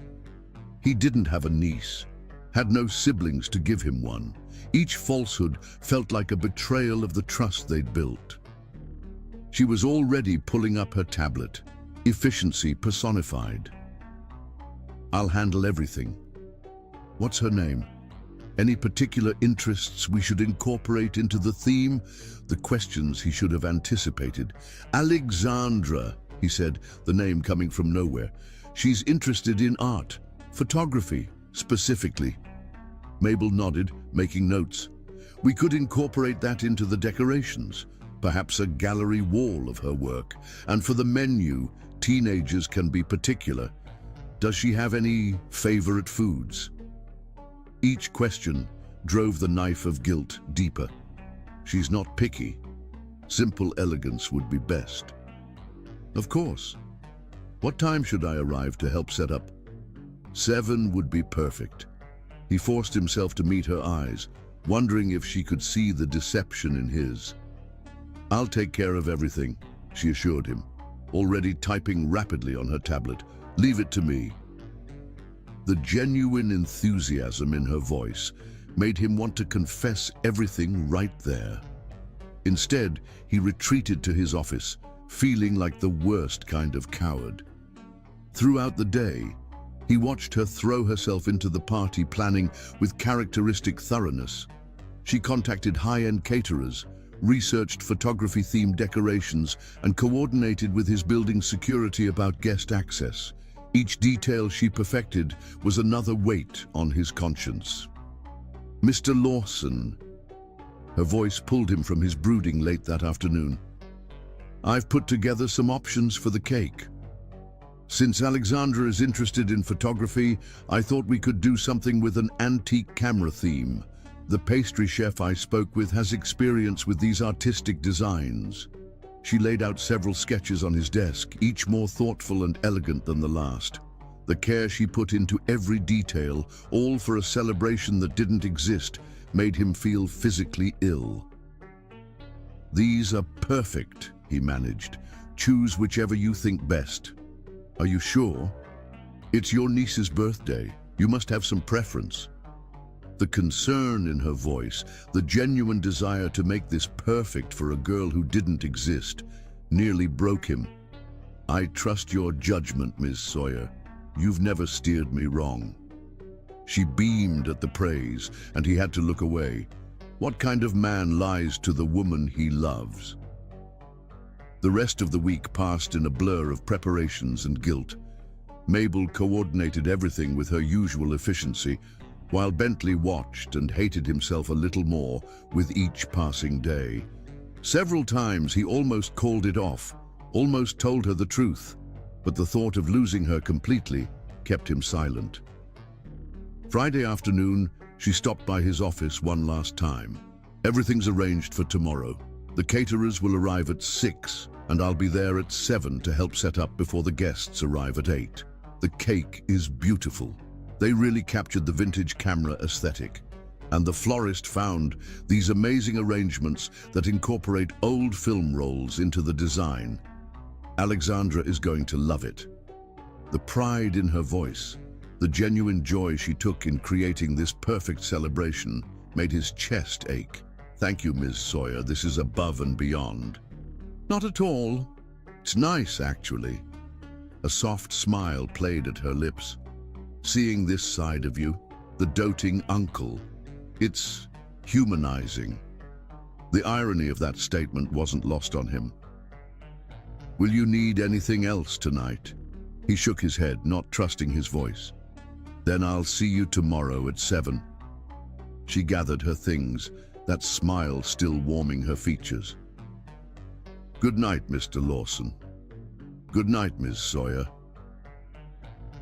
He didn't have a niece, had no siblings to give him one. Each falsehood felt like a betrayal of the trust they'd built. She was already pulling up her tablet, efficiency personified. "I'll handle everything." "What's her name? Any particular interests we should incorporate into the theme?" The questions he should have anticipated. "Alexandra," he said, the name coming from nowhere. She's interested in art, photography, specifically. Mabel nodded, making notes. We could incorporate that into the decorations, perhaps a gallery wall of her work. And for the menu, teenagers can be particular. Does she have any favorite foods? Each question drove the knife of guilt deeper. She's not picky. Simple elegance would be best. Of course. What time should I arrive to help set up? 7 would be perfect. He forced himself to meet her eyes, wondering if she could see the deception in his. I'll take care of everything, she assured him, already typing rapidly on her tablet. Leave it to me. The genuine enthusiasm in her voice made him want to confess everything right there. Instead, he retreated to his office, feeling like the worst kind of coward. Throughout the day, he watched her throw herself into the party planning with characteristic thoroughness. She contacted high-end caterers, researched photography-themed decorations, and coordinated with his building security about guest access. Each detail she perfected was another weight on his conscience. Mr. Lawson. Her voice pulled him from his brooding late that afternoon. I've put together some options for the cake. Since Alexandra is interested in photography, I thought we could do something with an antique camera theme. The pastry chef I spoke with has experience with these artistic designs. She laid out several sketches on his desk, each more thoughtful and elegant than the last. The care she put into every detail, all for a celebration that didn't exist, made him feel physically ill. These are perfect, he managed. Choose whichever you think best. Are you sure? It's your niece's birthday. You must have some preference. The concern in her voice, the genuine desire to make this perfect for a girl who didn't exist, nearly broke him. I trust your judgment, Ms. Sawyer. You've never steered me wrong. She beamed at the praise, and he had to look away. What kind of man lies to the woman he loves? The rest of the week passed in a blur of preparations and guilt. Mabel coordinated everything with her usual efficiency, while Bentley watched and hated himself a little more with each passing day. Several times he almost called it off, almost told her the truth, but the thought of losing her completely kept him silent. Friday afternoon, she stopped by his office one last time. Everything's arranged for tomorrow. The caterers will arrive at 6, and I'll be there at 7 to help set up before the guests arrive at 8. The cake is beautiful. They really captured the vintage camera aesthetic. And the florist found these amazing arrangements that incorporate old film rolls into the design. Alexandra is going to love it. The pride in her voice, the genuine joy she took in creating this perfect celebration, made his chest ache. Thank you, Ms. Sawyer. This is above and beyond. Not at all. It's nice, actually. A soft smile played at her lips. Seeing this side of you, the doting uncle, it's humanizing. The irony of that statement wasn't lost on him. Will you need anything else tonight? He shook his head, not trusting his voice. Then I'll see you tomorrow at 7. She gathered her things, that smile still warming her features. Good night, Mr. Lawson. Good night, Ms. Sawyer.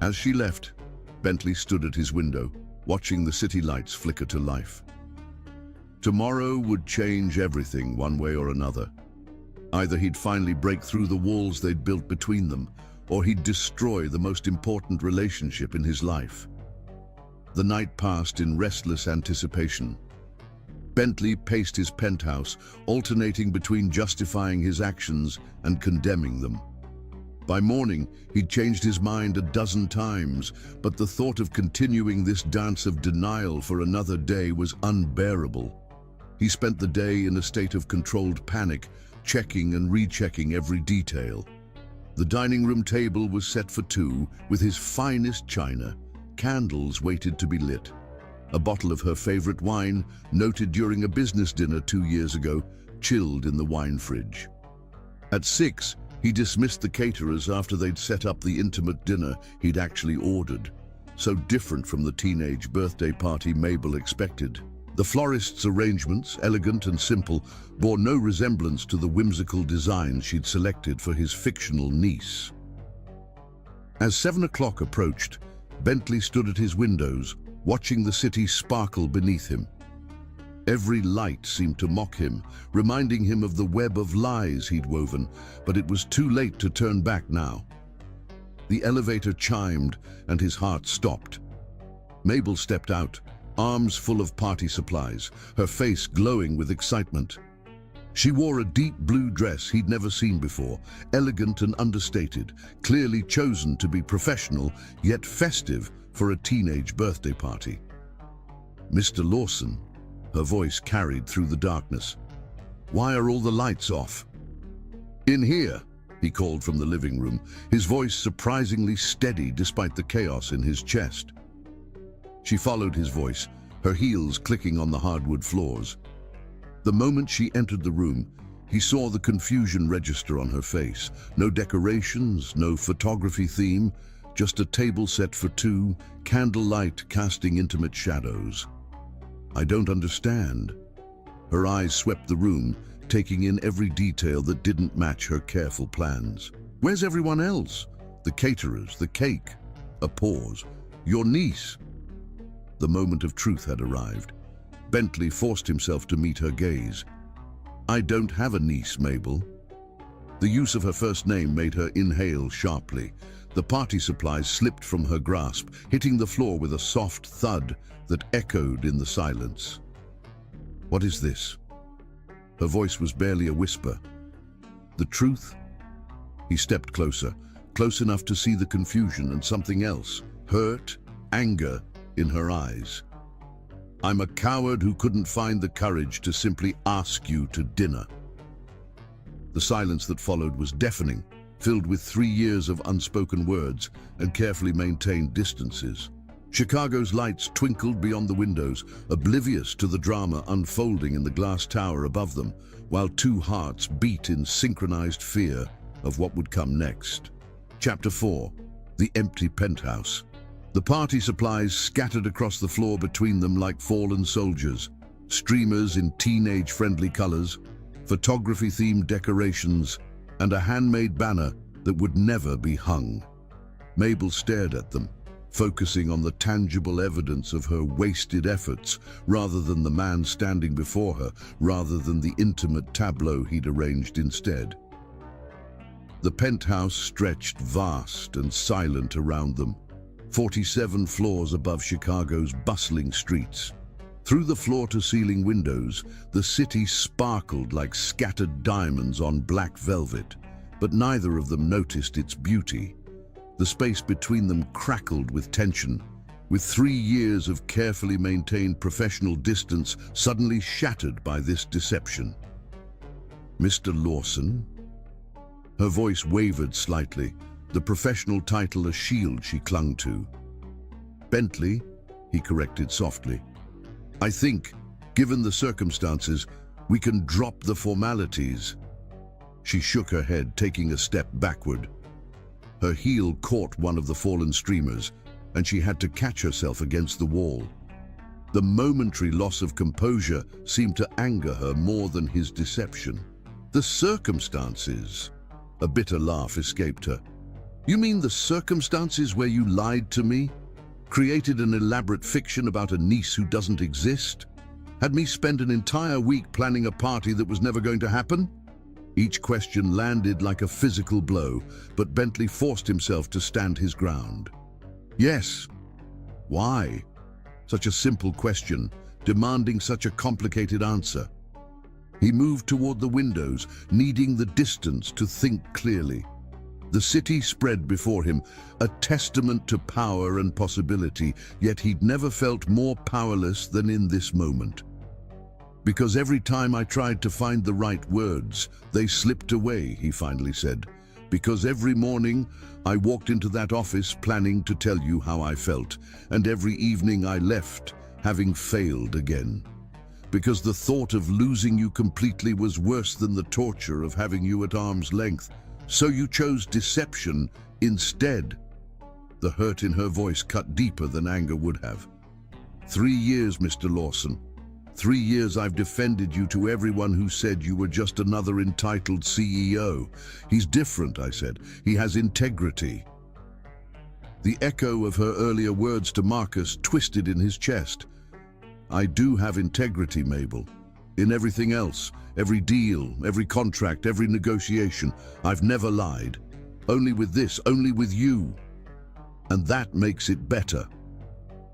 As she left, Bentley stood at his window, watching the city lights flicker to life. Tomorrow would change everything one way or another. Either he'd finally break through the walls they'd built between them, or he'd destroy the most important relationship in his life. The night passed in restless anticipation. Bentley paced his penthouse, alternating between justifying his actions and condemning them. By morning, he'd changed his mind a dozen times, but the thought of continuing this dance of denial for another day was unbearable. He spent the day in a state of controlled panic, checking and rechecking every detail. The dining room table was set for 2, with his finest china. Candles waited to be lit. A bottle of her favorite wine, noted during a business dinner 2 years ago, chilled in the wine fridge. At 6, He dismissed the caterers after they'd set up the intimate dinner he'd actually ordered, so different from the teenage birthday party Mabel expected. The florist's arrangements, elegant and simple, bore no resemblance to the whimsical designs she'd selected for his fictional niece. As 7 o'clock approached, Bentley stood at his windows, watching the city sparkle beneath him. Every light seemed to mock him, reminding him of the web of lies he'd woven, but it was too late to turn back now. The elevator chimed, and his heart stopped. Mabel stepped out, arms full of party supplies, her face glowing with excitement. She wore a deep blue dress he'd never seen before, elegant and understated, clearly chosen to be professional, yet festive for a teenage birthday party. "Mr. Lawson," her voice carried through the darkness. "Why are all the lights off?" "In here," he called from the living room, his voice surprisingly steady despite the chaos in his chest. She followed his voice, her heels clicking on the hardwood floors. The moment she entered the room, he saw the confusion register on her face. No decorations, no photography theme, just a table set for two, candlelight casting intimate shadows. "I don't understand." Her eyes swept the room, taking in every detail that didn't match her careful plans. "Where's everyone else? The caterers, the cake." A pause. "Your niece." The moment of truth had arrived. Bentley forced himself to meet her gaze. "I don't have a niece, Mabel." The use of her first name made her inhale sharply. The party supplies slipped from her grasp, hitting the floor with a soft thud that echoed in the silence. "What is this?" Her voice was barely a whisper. "The truth?" He stepped closer, close enough to see the confusion and something else, hurt, anger in her eyes. "I'm a coward who couldn't find the courage to simply ask you to dinner." The silence that followed was deafening, filled with 3 years of unspoken words and carefully maintained distances. Chicago's lights twinkled beyond the windows, oblivious to the drama unfolding in the glass tower above them, while two hearts beat in synchronized fear of what would come next. Chapter 4. The Empty Penthouse. The party supplies scattered across the floor between them like fallen soldiers, streamers in teenage-friendly colors, photography-themed decorations, and a handmade banner that would never be hung. Mabel stared at them, focusing on the tangible evidence of her wasted efforts rather than the man standing before her, rather than the intimate tableau he'd arranged instead. The penthouse stretched vast and silent around them, 47 floors above Chicago's bustling streets. Through the floor-to-ceiling windows, the city sparkled like scattered diamonds on black velvet, but neither of them noticed its beauty. The space between them crackled with tension, with 3 years of carefully maintained professional distance suddenly shattered by this deception. "Mr. Lawson?" Her voice wavered slightly, the professional title a shield she clung to. "Bentley," he corrected softly. "I think, given the circumstances, we can drop the formalities." She shook her head, taking a step backward. Her heel caught one of the fallen streamers, and she had to catch herself against the wall. The momentary loss of composure seemed to anger her more than his deception. "The circumstances?" A bitter laugh escaped her. "You mean the circumstances where you lied to me? Created an elaborate fiction about a niece who doesn't exist? Had me spend an entire week planning a party that was never going to happen?" Each question landed like a physical blow, but Bentley forced himself to stand his ground. "Yes." "Why?" Such a simple question, demanding such a complicated answer. He moved toward the windows, needing the distance to think clearly. The city spread before him, a testament to power and possibility, yet he'd never felt more powerless than in this moment. "Because every time I tried to find the right words, they slipped away," he finally said. "Because every morning I walked into that office planning to tell you how I felt, and every evening I left, having failed again. Because the thought of losing you completely was worse than the torture of having you at arm's length. So you chose deception instead. The hurt in her voice cut deeper than anger would have. 3 years, Mr. Lawson. 3 years I've defended you to everyone who said you were just another entitled CEO. He's different, I said. He has integrity. The echo of her earlier words to Marcus twisted in his chest. I do have integrity, Mabel. In everything else, every deal, every contract, every negotiation, I've never lied. Only with this, only with you. And that makes it better.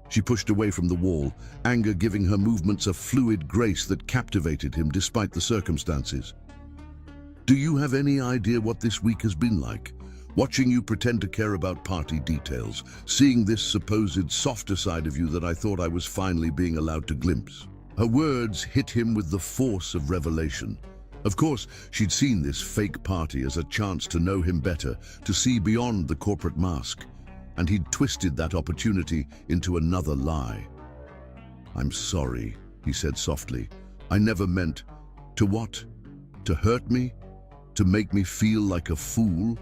She pushed away from the wall, anger giving her movements a fluid grace that captivated him despite the circumstances. Do you have any idea what this week has been like? Watching you pretend to care about party details, seeing this supposed softer side of you that I thought I was finally being allowed to glimpse. Her words hit him with the force of revelation. Of course, she'd seen this fake party as a chance to know him better, to see beyond the corporate mask, and he'd twisted that opportunity into another lie. I'm sorry, he said softly. I never meant to what? To hurt me? To make me feel like a fool?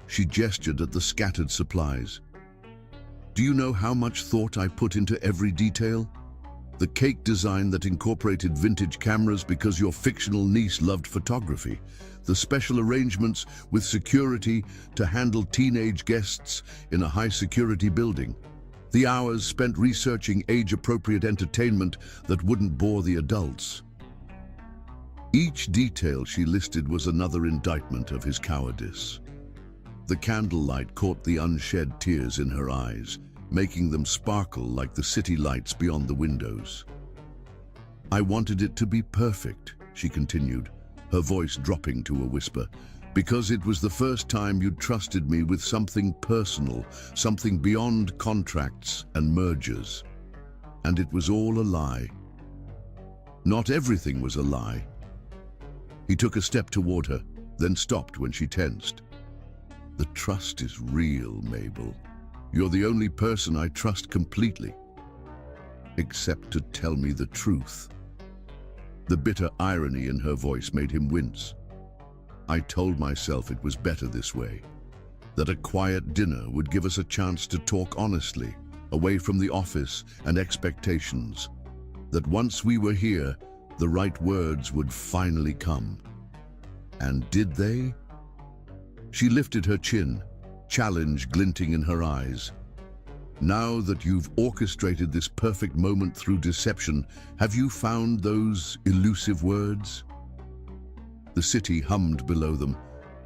She gestured at the scattered supplies. Do you know how much thought I put into every detail? The cake design that incorporated vintage cameras because your fictional niece loved photography. The special arrangements with security to handle teenage guests in a high-security building. The hours spent researching age-appropriate entertainment that wouldn't bore the adults. Each detail she listed was another indictment of his cowardice. The candlelight caught the unshed tears in her eyes, making them sparkle like the city lights beyond the windows. I wanted it to be perfect, she continued, her voice dropping to a whisper, because it was the first time you'd trusted me with something personal, something beyond contracts and mergers. And it was all a lie. Not everything was a lie. He took a step toward her, then stopped when she tensed. The trust is real, Mabel. You're the only person I trust completely, except to tell me the truth. The bitter irony in her voice made him wince. I told myself it was better this way, that a quiet dinner would give us a chance to talk honestly, away from the office and expectations, that once we were here, the right words would finally come. And did they? She lifted her chin, challenge glinting in her eyes. Now that you've orchestrated this perfect moment through deception, have you found those elusive words? The city hummed below them,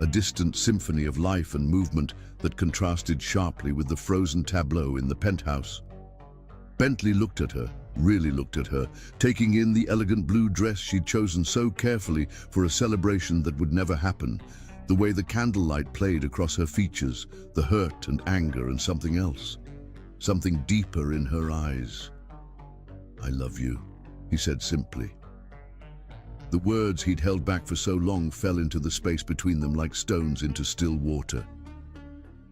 a distant symphony of life and movement that contrasted sharply with the frozen tableau in the penthouse. Bentley looked at her, really looked at her, taking in the elegant blue dress she'd chosen so carefully for a celebration that would never happen, the way the candlelight played across her features, the hurt and anger and something else, something deeper in her eyes. I love you, he said simply. The words he'd held back for so long fell into the space between them like stones into still water.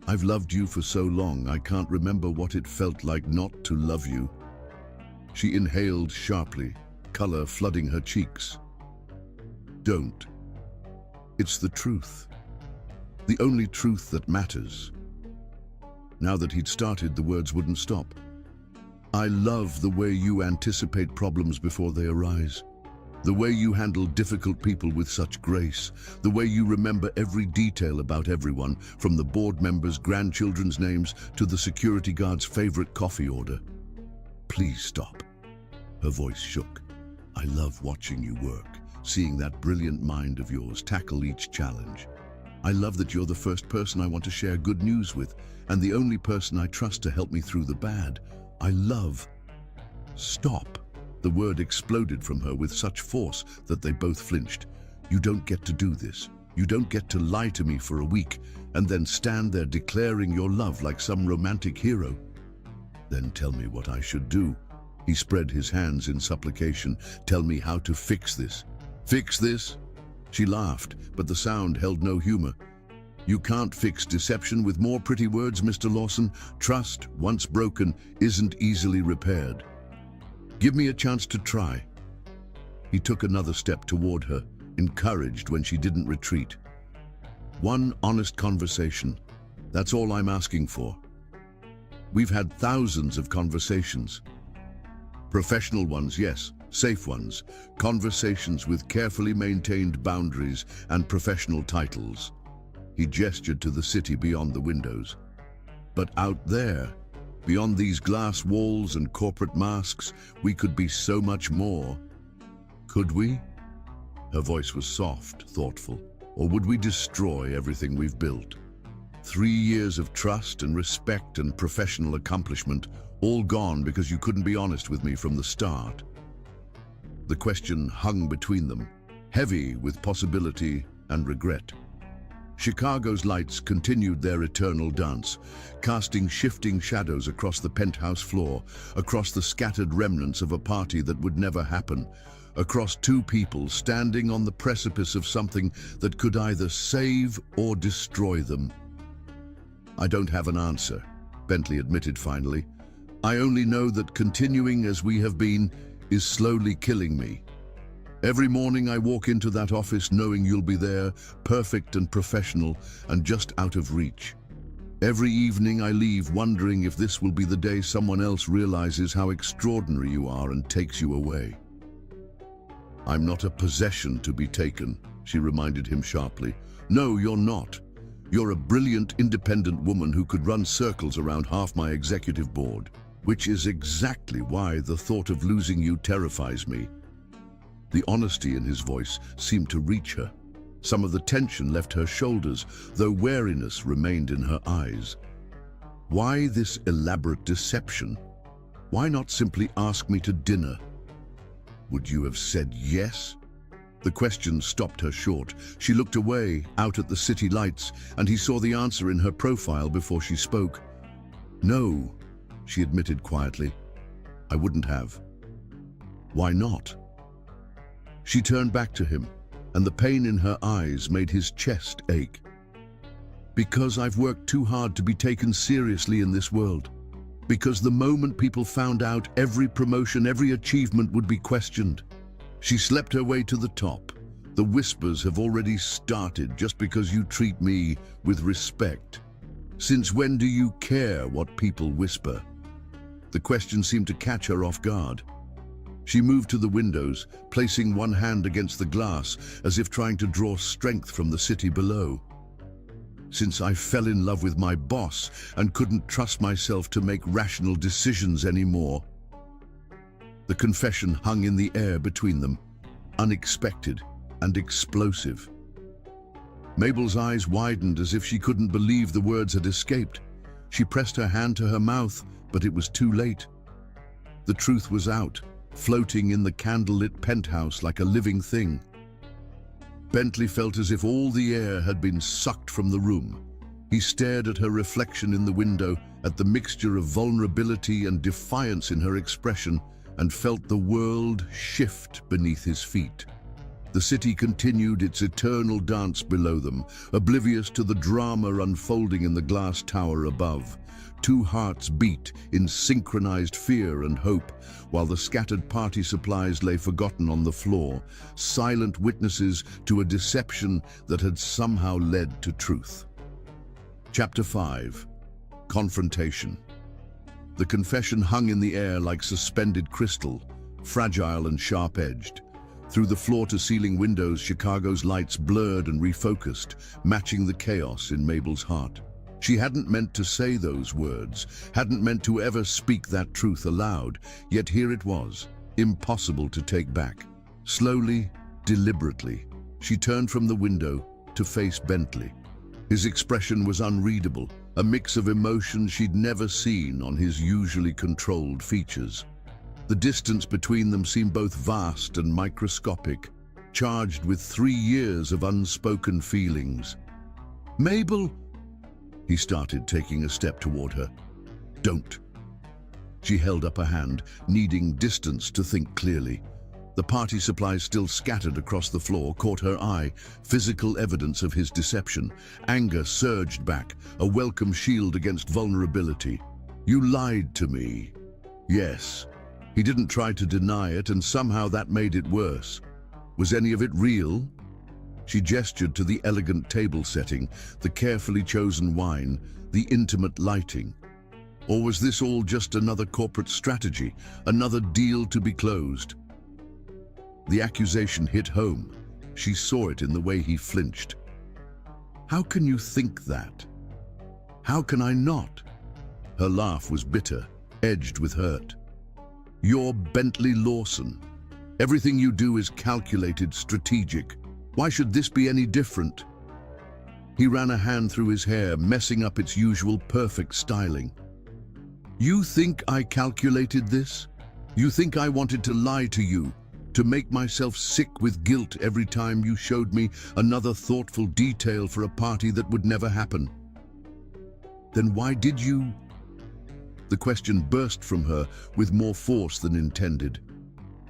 I've loved you for so long, I can't remember what it felt like not to love you. She inhaled sharply, color flooding her cheeks. Don't. It's the truth. The only truth that matters. Now that he'd started, the words wouldn't stop. I love the way you anticipate problems before they arise. The way you handle difficult people with such grace. The way you remember every detail about everyone, from the board members' grandchildren's names to the security guard's favorite coffee order. Please stop. Her voice shook. I love watching you work, seeing that brilliant mind of yours tackle each challenge. I love that you're the first person I want to share good news with, and the only person I trust to help me through the bad. I love... Stop. The word exploded from her with such force that they both flinched. You don't get to do this. You don't get to lie to me for a week and then stand there declaring your love like some romantic hero. Then tell me what I should do. He spread his hands in supplication. Tell me how to fix this. Fix this? She laughed, but the sound held no humor. You can't fix deception with more pretty words, Mr. Lawson. Trust, once broken, isn't easily repaired. Give me a chance to try. He took another step toward her, encouraged when she didn't retreat. One honest conversation. That's all I'm asking for. We've had thousands of conversations. Professional ones, yes. Safe ones. Conversations with carefully maintained boundaries and professional titles. He gestured to the city beyond the windows. But out there, beyond these glass walls and corporate masks, we could be so much more. Could we? Her voice was soft, thoughtful. Or would we destroy everything we've built? 3 years of trust and respect and professional accomplishment, all gone because you couldn't be honest with me from the start. The question hung between them, heavy with possibility and regret. Chicago's lights continued their eternal dance, casting shifting shadows across the penthouse floor, across the scattered remnants of a party that would never happen, across two people standing on the precipice of something that could either save or destroy them. I don't have an answer, Bentley admitted finally. I only know that continuing as we have been is slowly killing me. Every morning I walk into that office knowing you'll be there, perfect and professional, and just out of reach. Every evening I leave wondering if this will be the day someone else realizes how extraordinary you are and takes you away. I'm not a possession to be taken, she reminded him sharply. No, you're not. You're a brilliant, independent woman who could run circles around half my executive board, which is exactly why the thought of losing you terrifies me. The honesty in his voice seemed to reach her. Some of the tension left her shoulders, though wariness remained in her eyes. Why this elaborate deception? Why not simply ask me to dinner? Would you have said yes? The question stopped her short. She looked away, out at the city lights, and he saw the answer in her profile before she spoke. No, she admitted quietly. I wouldn't have. Why not? She turned back to him, and the pain in her eyes made his chest ache. Because I've worked too hard to be taken seriously in this world. Because the moment people found out, every promotion, every achievement would be questioned. She slept her way to the top. The whispers have already started just because you treat me with respect. Since when do you care what people whisper? The question seemed to catch her off guard. She moved to the windows, placing one hand against the glass, as if trying to draw strength from the city below. Since I fell in love with my boss and couldn't trust myself to make rational decisions anymore. The confession hung in the air between them, unexpected and explosive. Mabel's eyes widened as if she couldn't believe the words had escaped. She pressed her hand to her mouth, but it was too late. The truth was out, floating in the candlelit penthouse like a living thing. Bentley felt as if all the air had been sucked from the room. He stared at her reflection in the window, at the mixture of vulnerability and defiance in her expression, and felt the world shift beneath his feet. The city continued its eternal dance below them, oblivious to the drama unfolding in the glass tower above. Two hearts beat in synchronized fear and hope, while the scattered party supplies lay forgotten on the floor, silent witnesses to a deception that had somehow led to truth. Chapter 5. Confrontation. The confession hung in the air like suspended crystal, fragile and sharp-edged. Through the floor-to-ceiling windows, Chicago's lights blurred and refocused, matching the chaos in Mabel's heart. She hadn't meant to say those words, hadn't meant to ever speak that truth aloud, yet here it was, impossible to take back. Slowly, deliberately, she turned from the window to face Bentley. His expression was unreadable, a mix of emotions she'd never seen on his usually controlled features. The distance between them seemed both vast and microscopic, charged with 3 years of unspoken feelings. "Mabel," he started, taking a step toward her. "Don't." She held up a hand, needing distance to think clearly. The party supplies still scattered across the floor caught her eye, physical evidence of his deception. Anger surged back, a welcome shield against vulnerability. "You lied to me." Yes. He didn't try to deny it, and somehow that made it worse. Was any of it real? She gestured to the elegant table setting, the carefully chosen wine, the intimate lighting. Or was this all just another corporate strategy, another deal to be closed? The accusation hit home. She saw it in the way he flinched. How can you think that? How can I not? Her laugh was bitter, edged with hurt. You're Bentley Lawson. Everything you do is calculated, strategic. Why should this be any different? He ran a hand through his hair, messing up its usual perfect styling. You think I calculated this? You think I wanted to lie to you, to make myself sick with guilt every time you showed me another thoughtful detail for a party that would never happen? Then why did you? The question burst from her with more force than intended.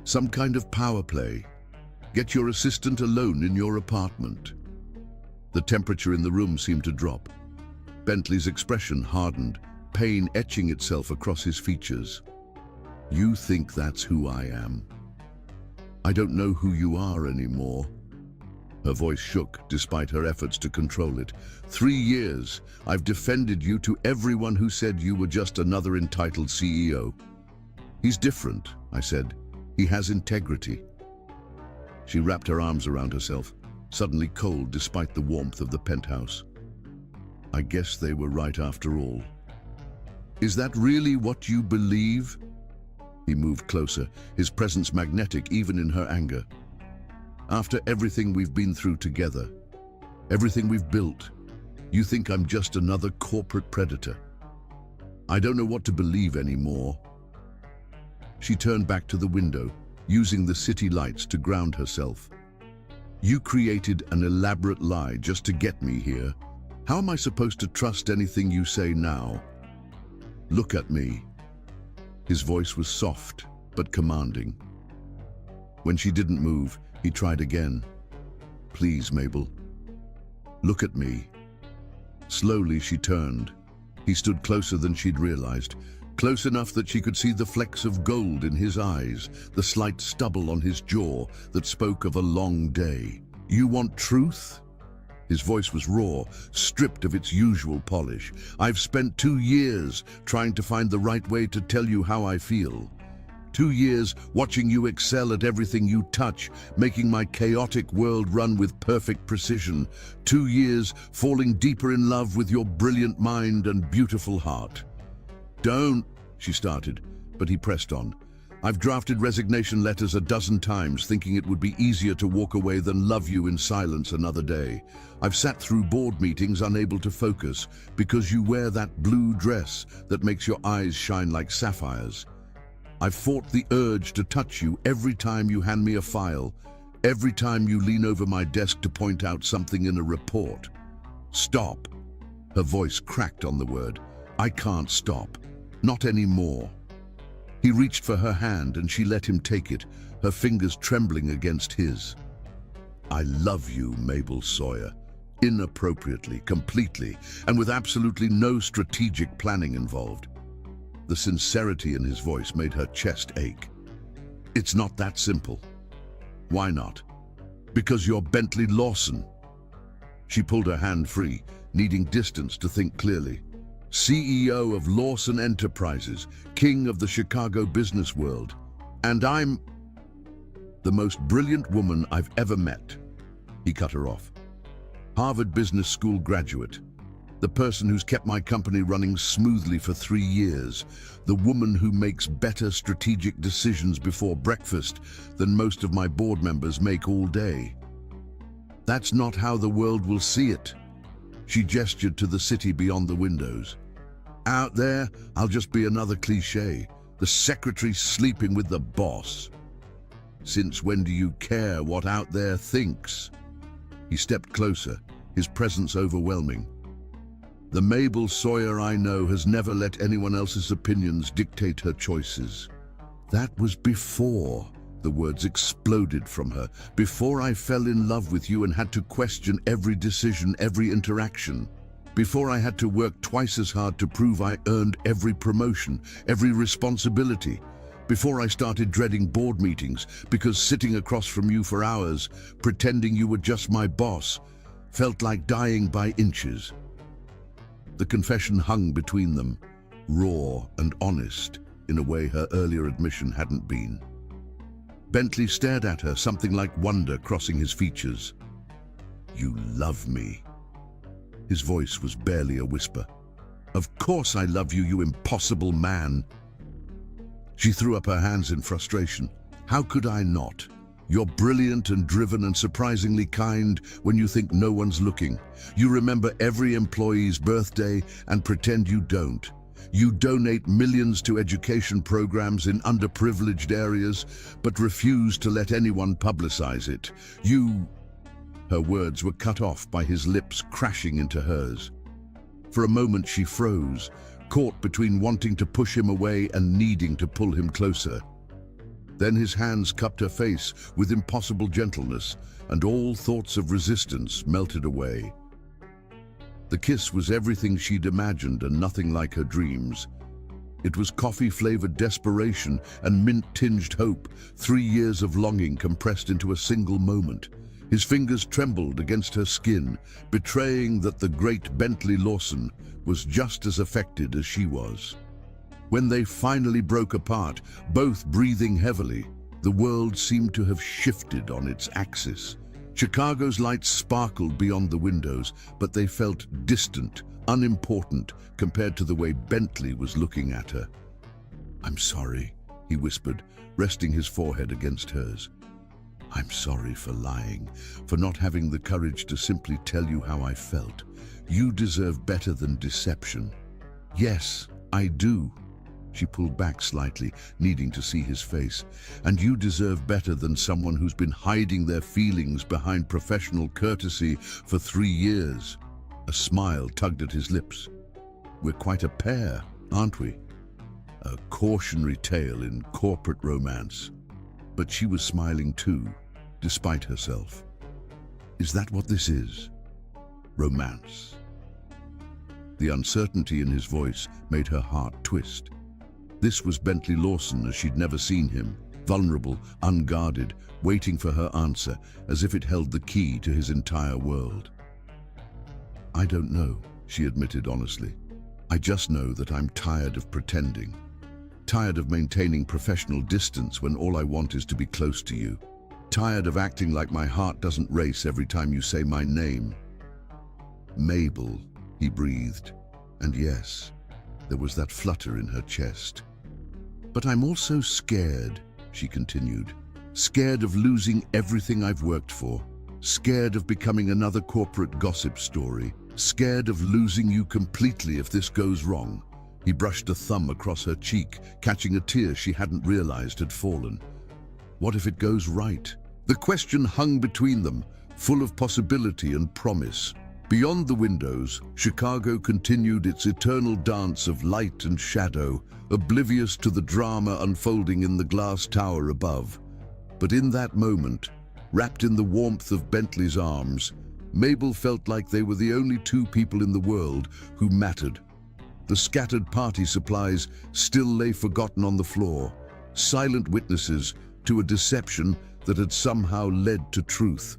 Some kind of power play. Get your assistant alone in your apartment. The temperature in the room seemed to drop. Bentley's expression hardened, pain etching itself across his features. You think that's who I am? I don't know who you are anymore. Her voice shook despite her efforts to control it. 3 years, I've defended you to everyone who said you were just another entitled CEO. He's different, I said. He has integrity. She wrapped her arms around herself, suddenly cold despite the warmth of the penthouse. I guess they were right after all. Is that really what you believe? He moved closer, his presence magnetic even in her anger. After everything we've been through together, everything we've built, you think I'm just another corporate predator? I don't know what to believe anymore. She turned back to the window, using the city lights to ground herself. You created an elaborate lie just to get me here. How am I supposed to trust anything you say now? Look at me. His voice was soft, but commanding. When she didn't move, he tried again. Please, Mabel. Look at me. Slowly she turned. He stood closer than she'd realized, close enough that she could see the flecks of gold in his eyes, the slight stubble on his jaw that spoke of a long day. You want truth? His voice was raw, stripped of its usual polish. I've spent 2 years trying to find the right way to tell you how I feel. 2 years watching you excel at everything you touch, making my chaotic world run with perfect precision. 2 years falling deeper in love with your brilliant mind and beautiful heart. Don't, she started, but he pressed on. I've drafted resignation letters a dozen times, thinking it would be easier to walk away than love you in silence another day. I've sat through board meetings unable to focus because you wear that blue dress that makes your eyes shine like sapphires. I've fought the urge to touch you every time you hand me a file, every time you lean over my desk to point out something in a report. Stop. Her voice cracked on the word. I can't stop. Not anymore. He reached for her hand and she let him take it, her fingers trembling against his. I love you, Mabel Sawyer. Inappropriately, completely, and with absolutely no strategic planning involved. The sincerity in his voice made her chest ache. It's not that simple. Why not? Because you're Bentley Lawson. She pulled her hand free, needing distance to think clearly. CEO of Lawson Enterprises, king of the Chicago business world. And I'm the most brilliant woman I've ever met. He cut her off. Harvard Business School graduate. The person who's kept my company running smoothly for 3 years. The woman who makes better strategic decisions before breakfast than most of my board members make all day. That's not how the world will see it. She gestured to the city beyond the windows. Out there, I'll just be another cliché, the secretary sleeping with the boss. Since when do you care what out there thinks? He stepped closer, his presence overwhelming. The Mabel Sawyer I know has never let anyone else's opinions dictate her choices. That was before, the words exploded from her, before I fell in love with you and had to question every decision, every interaction. Before I had to work twice as hard to prove I earned every promotion, every responsibility. Before I started dreading board meetings, because sitting across from you for hours, pretending you were just my boss, felt like dying by inches. The confession hung between them, raw and honest, in a way her earlier admission hadn't been. Bentley stared at her, something like wonder crossing his features. "You love me." His voice was barely a whisper. "Of course I love you, you impossible man." She threw up her hands in frustration. "How could I not? You're brilliant and driven and surprisingly kind when you think no one's looking. You remember every employee's birthday and pretend you don't. You donate millions to education programs in underprivileged areas, but refuse to let anyone publicize it. You..." Her words were cut off by his lips crashing into hers. For a moment she froze, caught between wanting to push him away and needing to pull him closer. Then his hands cupped her face with impossible gentleness, and all thoughts of resistance melted away. The kiss was everything she'd imagined and nothing like her dreams. It was coffee-flavored desperation and mint-tinged hope, 3 years of longing compressed into a single moment. His fingers trembled against her skin, betraying that the great Bentley Lawson was just as affected as she was. When they finally broke apart, both breathing heavily, the world seemed to have shifted on its axis. Chicago's lights sparkled beyond the windows, but they felt distant, unimportant, compared to the way Bentley was looking at her. "I'm sorry," he whispered, resting his forehead against hers. "I'm sorry for lying, for not having the courage to simply tell you how I felt. You deserve better than deception." "Yes, I do." She pulled back slightly, needing to see his face. "And you deserve better than someone who's been hiding their feelings behind professional courtesy for 3 years. A smile tugged at his lips. "We're quite a pair, aren't we? A cautionary tale in corporate romance." But she was smiling too, despite herself. "Is that what this is? Romance?" The uncertainty in his voice made her heart twist. This was Bentley Lawson as she'd never seen him, vulnerable, unguarded, waiting for her answer, as if it held the key to his entire world. "I don't know," she admitted honestly. "I just know that I'm tired of pretending. Tired of maintaining professional distance when all I want is to be close to you. Tired of acting like my heart doesn't race every time you say my name." "Mabel," he breathed, and yes, there was that flutter in her chest. "But I'm also scared," she continued. "Scared of losing everything I've worked for. Scared of becoming another corporate gossip story. Scared of losing you completely if this goes wrong." He brushed a thumb across her cheek, catching a tear she hadn't realized had fallen. What if it goes right? The question hung between them, full of possibility and promise. Beyond the windows, Chicago continued its eternal dance of light and shadow, oblivious to the drama unfolding in the glass tower above. But in that moment, wrapped in the warmth of Bentley's arms, Mabel felt like they were the only two people in the world who mattered. The scattered party supplies still lay forgotten on the floor, silent witnesses to a deception that had somehow led to truth.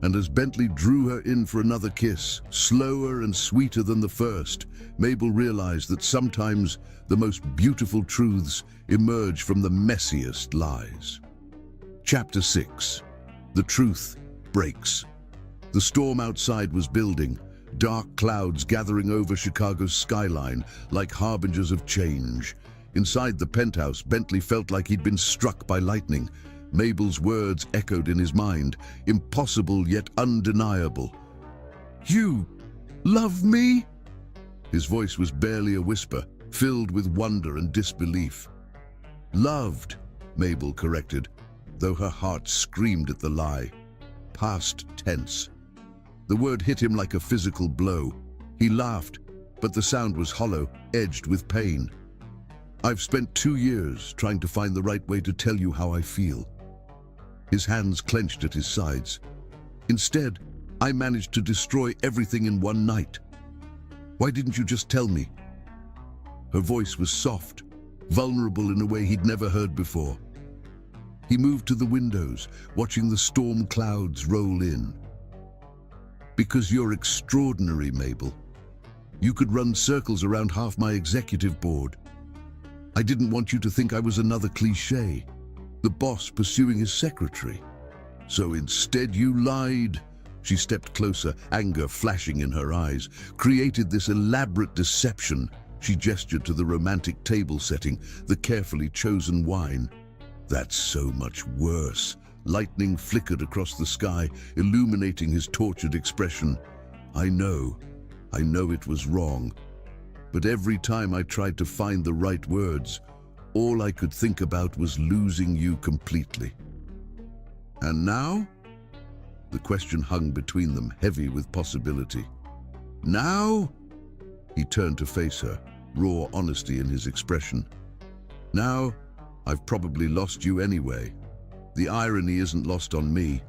And as Bentley drew her in for another kiss, slower and sweeter than the first, Mabel realized that sometimes the most beautiful truths emerge from the messiest lies. Chapter 6. The truth breaks. The storm outside was building, dark clouds gathering over Chicago's skyline like harbingers of change. Inside the penthouse, Bentley felt like he'd been struck by lightning. Mabel's words echoed in his mind, impossible yet undeniable. "You love me?" His voice was barely a whisper, filled with wonder and disbelief. "Loved," Mabel corrected, though her heart screamed at the lie. Past tense. The word hit him like a physical blow. He laughed, but the sound was hollow, edged with pain. "I've spent 2 years trying to find the right way to tell you how I feel." His hands clenched at his sides. "Instead, I managed to destroy everything in one night. Why didn't you just tell me?" Her voice was soft, vulnerable in a way he'd never heard before. He moved to the windows, watching the storm clouds roll in. "Because you're extraordinary, Mabel. You could run circles around half my executive board. I didn't want you to think I was another cliché, the boss pursuing his secretary. So instead you lied." She stepped closer, anger flashing in her eyes. "Created this elaborate deception." She gestured to the romantic table setting, the carefully chosen wine. "That's so much worse." Lightning flickered across the sky, illuminating his tortured expression. I know it was wrong. But every time I tried to find the right words, all I could think about was losing you completely." "And now?" The question hung between them, heavy with possibility. "Now?" He turned to face her, raw honesty in his expression. "Now, I've probably lost you anyway. The irony isn't lost on me."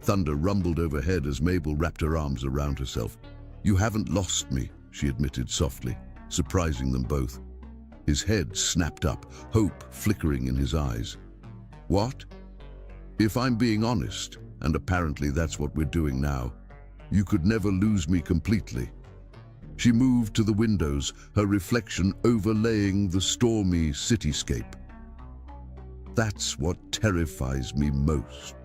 Thunder rumbled overhead as Mabel wrapped her arms around herself. "You haven't lost me," she admitted softly, surprising them both. His head snapped up, hope flickering in his eyes. "What?" "If I'm being honest, and apparently that's what we're doing now, you could never lose me completely." She moved to the windows, her reflection overlaying the stormy cityscape. "That's what terrifies me most.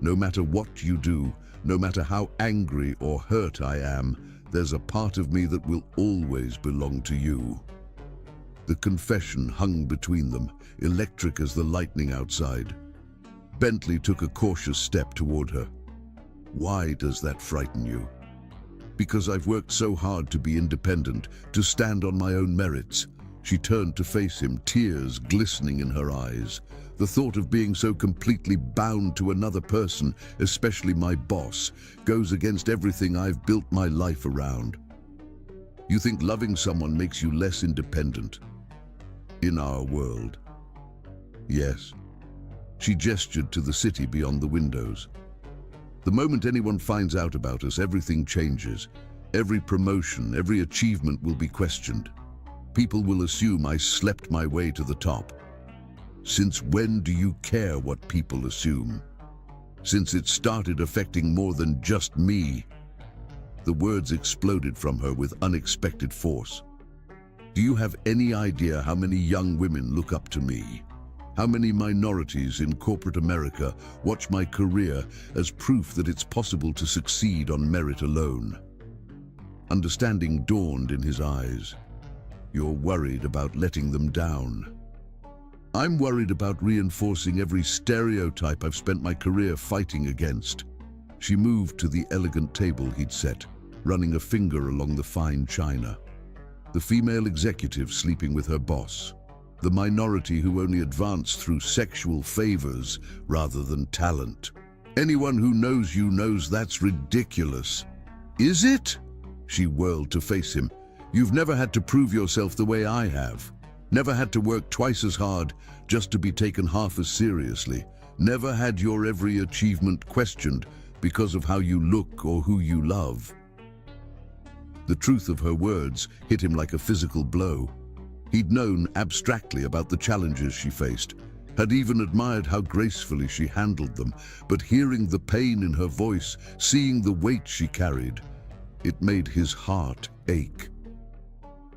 No matter what you do, no matter how angry or hurt I am, there's a part of me that will always belong to you." The confession hung between them, electric as the lightning outside. Bentley took a cautious step toward her. "Why does that frighten you?" "Because I've worked so hard to be independent, to stand on my own merits." She turned to face him, tears glistening in her eyes. "The thought of being so completely bound to another person, especially my boss, goes against everything I've built my life around." "You think loving someone makes you less independent?" "In our world, yes." She gestured to the city beyond the windows. "The moment anyone finds out about us, everything changes. Every promotion, every achievement will be questioned. People will assume I slept my way to the top. Since when do you care what people assume? Since it started affecting more than just me." The words exploded from her with unexpected force. "Do you have any idea how many young women look up to me? How many minorities in corporate America watch my career as proof that it's possible to succeed on merit alone?" Understanding dawned in his eyes. "You're worried about letting them down." "I'm worried about reinforcing every stereotype I've spent my career fighting against." She moved to the elegant table he'd set, running a finger along the fine china. The female executive sleeping with her boss. The minority who only advance through sexual favors rather than talent. "Anyone who knows you knows that's ridiculous." "Is it?" She whirled to face him. "You've never had to prove yourself the way I have. Never had to work twice as hard just to be taken half as seriously. Never had your every achievement questioned because of how you look or who you love." The truth of her words hit him like a physical blow. He'd known abstractly about the challenges she faced, had even admired how gracefully she handled them, but hearing the pain in her voice, seeing the weight she carried, it made his heart ache.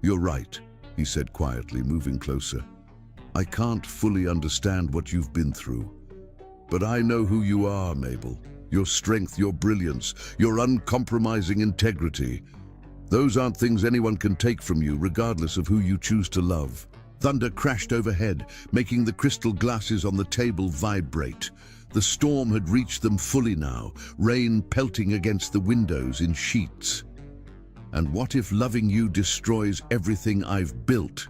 "You're right," he said quietly, moving closer. "I can't fully understand what you've been through. But I know who you are, Mabel. Your strength, your brilliance, your uncompromising integrity. Those aren't things anyone can take from you, regardless of who you choose to love." Thunder crashed overhead, making the crystal glasses on the table vibrate. The storm had reached them fully now, rain pelting against the windows in sheets. "And what if loving you destroys everything I've built?"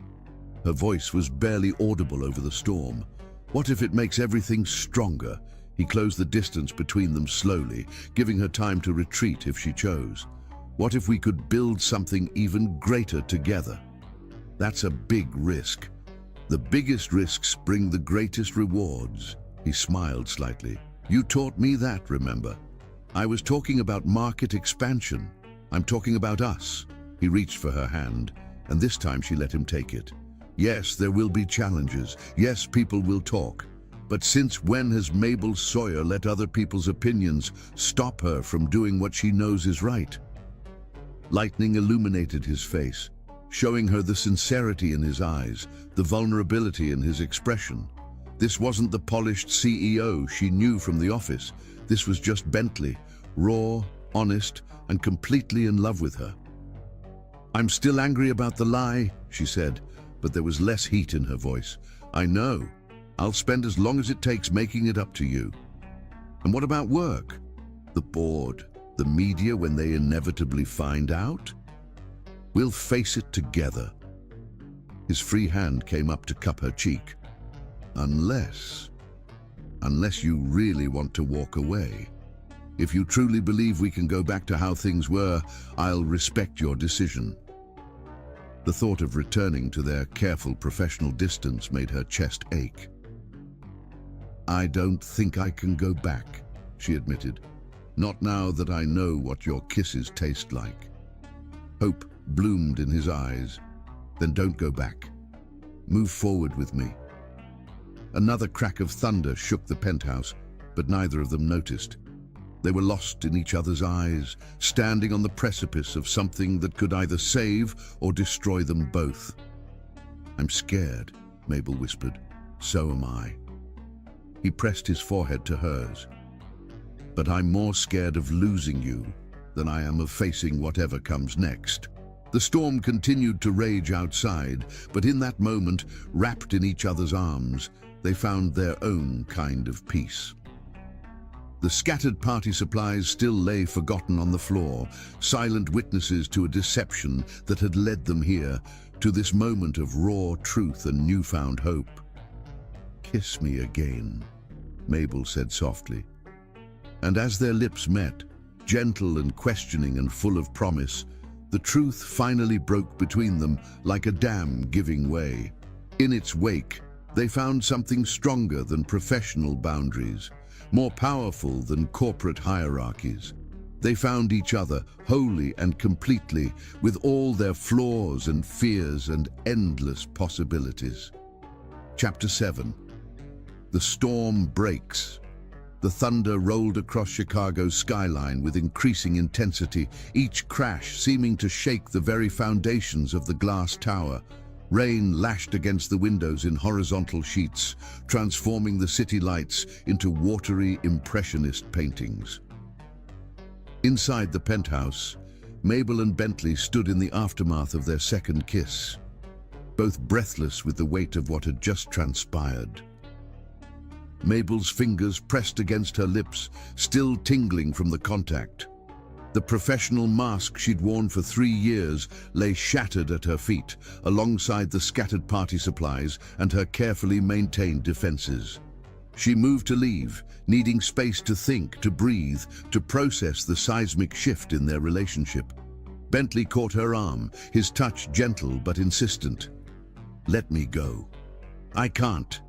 Her voice was barely audible over the storm. "What if it makes everything stronger?" He closed the distance between them slowly, giving her time to retreat if she chose. "What if we could build something even greater together?" "That's a big risk. The biggest risks bring the greatest rewards." He smiled slightly. "You taught me that, remember? I was talking about market expansion. I'm talking about us." He reached for her hand, and this time she let him take it. Yes, there will be challenges. Yes, people will talk. But since when has Mabel Sawyer let other people's opinions stop her from doing what she knows is right? Lightning illuminated his face, showing her the sincerity in his eyes, the vulnerability in his expression. This wasn't the polished CEO she knew from the office. This was just Bentley, raw, honest, and completely in love with her. "I'm still angry about the lie," she said, but there was less heat in her voice. "I know. I'll spend as long as it takes making it up to you." "And what about work? The board, the media when they inevitably find out? We'll face it together." His free hand came up to cup her cheek. Unless you really want to walk away. If you truly believe we can go back to how things were, I'll respect your decision." The thought of returning to their careful professional distance made her chest ache. "I don't think I can go back," she admitted. "Not now that I know what your kisses taste like." Hope bloomed in his eyes. "Then don't go back. Move forward with me." Another crack of thunder shook the penthouse, but neither of them noticed. They were lost in each other's eyes, standing on the precipice of something that could either save or destroy them both. "I'm scared," Mabel whispered. "So am I." He pressed his forehead to hers. "But I'm more scared of losing you than I am of facing whatever comes next." The storm continued to rage outside, but in that moment, wrapped in each other's arms, they found their own kind of peace. The scattered party supplies still lay forgotten on the floor, silent witnesses to a deception that had led them here, to this moment of raw truth and newfound hope. "Kiss me again," Mabel said softly. And as their lips met, gentle and questioning and full of promise, the truth finally broke between them like a dam giving way. In its wake, they found something stronger than professional boundaries, more powerful than corporate hierarchies. They found each other wholly and completely, with all their flaws and fears and endless possibilities. Chapter 7. The storm breaks. The thunder rolled across Chicago's skyline with increasing intensity, each crash seeming to shake the very foundations of the glass tower. Rain lashed against the windows in horizontal sheets, transforming the city lights into watery, impressionist paintings. Inside the penthouse, Mabel and Bentley stood in the aftermath of their second kiss, both breathless with the weight of what had just transpired. Mabel's fingers pressed against her lips, still tingling from the contact. The professional mask she'd worn for 3 years lay shattered at her feet, alongside the scattered party supplies and her carefully maintained defenses. She moved to leave, needing space to think, to breathe, to process the seismic shift in their relationship. Bentley caught her arm, his touch gentle but insistent. "Let me go." "I can't."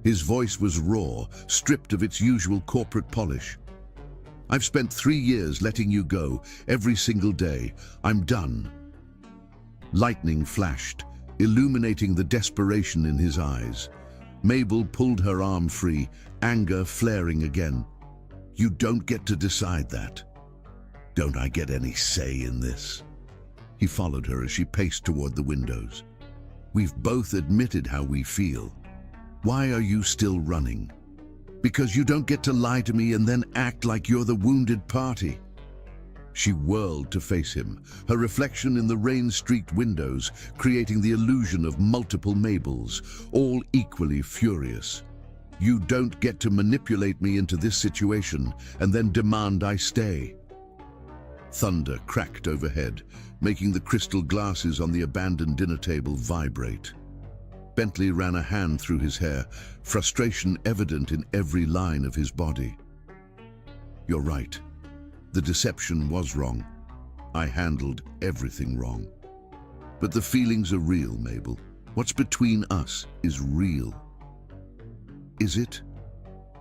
His voice was raw, stripped of its usual corporate polish. "I've spent 3 years letting you go, every single day. I'm done." Lightning flashed, illuminating the desperation in his eyes. Mabel pulled her arm free, anger flaring again. "You don't get to decide that." "Don't I get any say in this?" He followed her as she paced toward the windows. "We've both admitted how we feel. Why are you still running? Because you don't get to lie to me and then act like you're the wounded party." She whirled to face him, her reflection in the rain-streaked windows, creating the illusion of multiple Mabels, all equally furious. "You don't get to manipulate me into this situation and then demand I stay." Thunder cracked overhead, making the crystal glasses on the abandoned dinner table vibrate. Bentley ran a hand through his hair, frustration evident in every line of his body. "You're right. The deception was wrong. I handled everything wrong. But the feelings are real, Mabel. What's between us is real." "Is it?"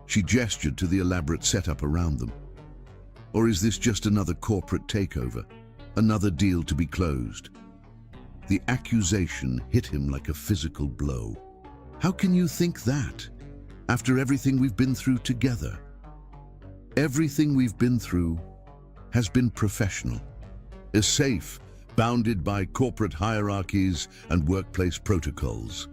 She gestured to the elaborate setup around them. "Or is this just another corporate takeover? Another deal to be closed?" The accusation hit him like a physical blow. How can you think that? After everything we've been through together? Everything we've been through has been professional, is safe, bounded by corporate hierarchies and workplace protocols.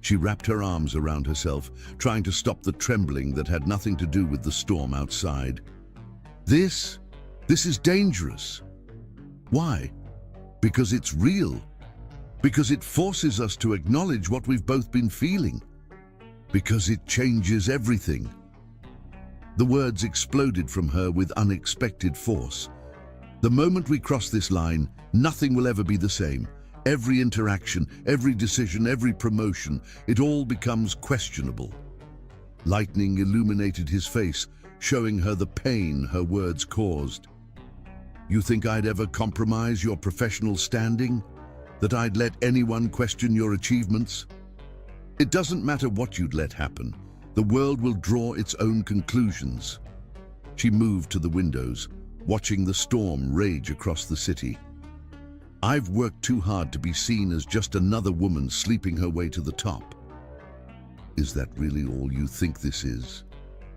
She wrapped her arms around herself, trying to stop the trembling that had nothing to do with the storm outside. This is dangerous. Why? Because it's real. Because it forces us to acknowledge what we've both been feeling. Because it changes everything. The words exploded from her with unexpected force. The moment we cross this line, nothing will ever be the same. Every interaction, every decision, every promotion, it all becomes questionable. Lightning illuminated his face, showing her the pain her words caused. You think I'd ever compromise your professional standing? That I'd let anyone question your achievements? It doesn't matter what you'd let happen. The world will draw its own conclusions. She moved to the windows, watching the storm rage across the city. I've worked too hard to be seen as just another woman sleeping her way to the top. Is that really all you think this is?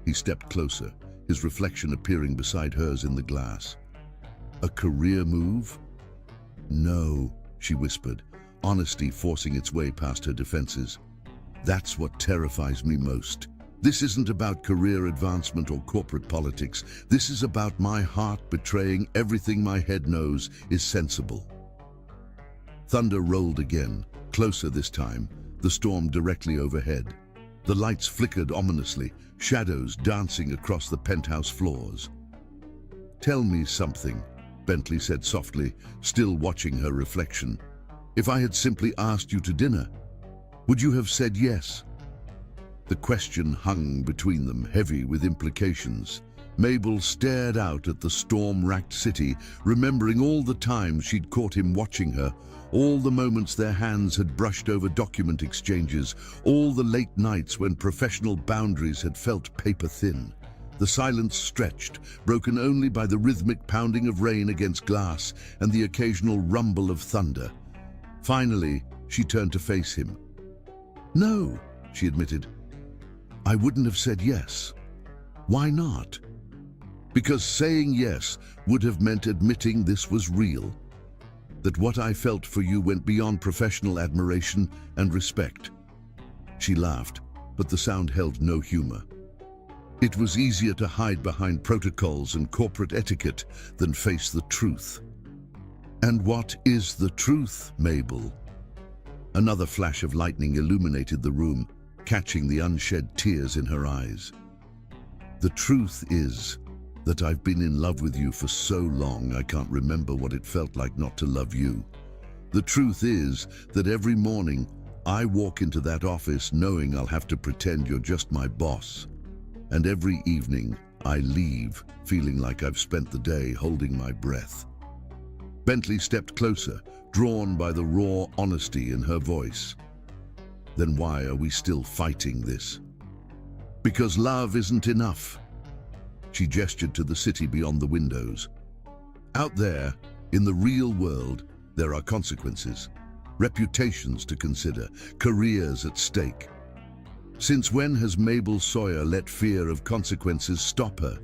He stepped closer, his reflection appearing beside hers in the glass. A career move? No, she whispered, honesty forcing its way past her defenses. That's what terrifies me most. This isn't about career advancement or corporate politics. This is about my heart betraying everything my head knows is sensible. Thunder rolled again, closer this time, the storm directly overhead. The lights flickered ominously, shadows dancing across the penthouse floors. Tell me something, Bentley said softly, still watching her reflection. If I had simply asked you to dinner, would you have said yes? The question hung between them, heavy with implications. Mabel stared out at the storm-racked city, remembering all the times she'd caught him watching her, all the moments their hands had brushed over document exchanges, all the late nights when professional boundaries had felt paper-thin. The silence stretched, broken only by the rhythmic pounding of rain against glass and the occasional rumble of thunder. Finally, she turned to face him. No, she admitted. I wouldn't have said yes. Why not? Because saying yes would have meant admitting this was real, that what I felt for you went beyond professional admiration and respect. She laughed, but the sound held no humor. It was easier to hide behind protocols and corporate etiquette than face the truth. And what is the truth, Mabel? Another flash of lightning illuminated the room, catching the unshed tears in her eyes. The truth is that I've been in love with you for so long I can't remember what it felt like not to love you. The truth is that every morning I walk into that office knowing I'll have to pretend you're just my boss. And every evening I leave feeling like I've spent the day holding my breath. Bentley stepped closer, drawn by the raw honesty in her voice. Then why are we still fighting this? Because love isn't enough. She gestured to the city beyond the windows. Out there, in the real world, there are consequences, reputations to consider, careers at stake. Since when has Mabel Sawyer let fear of consequences stop her?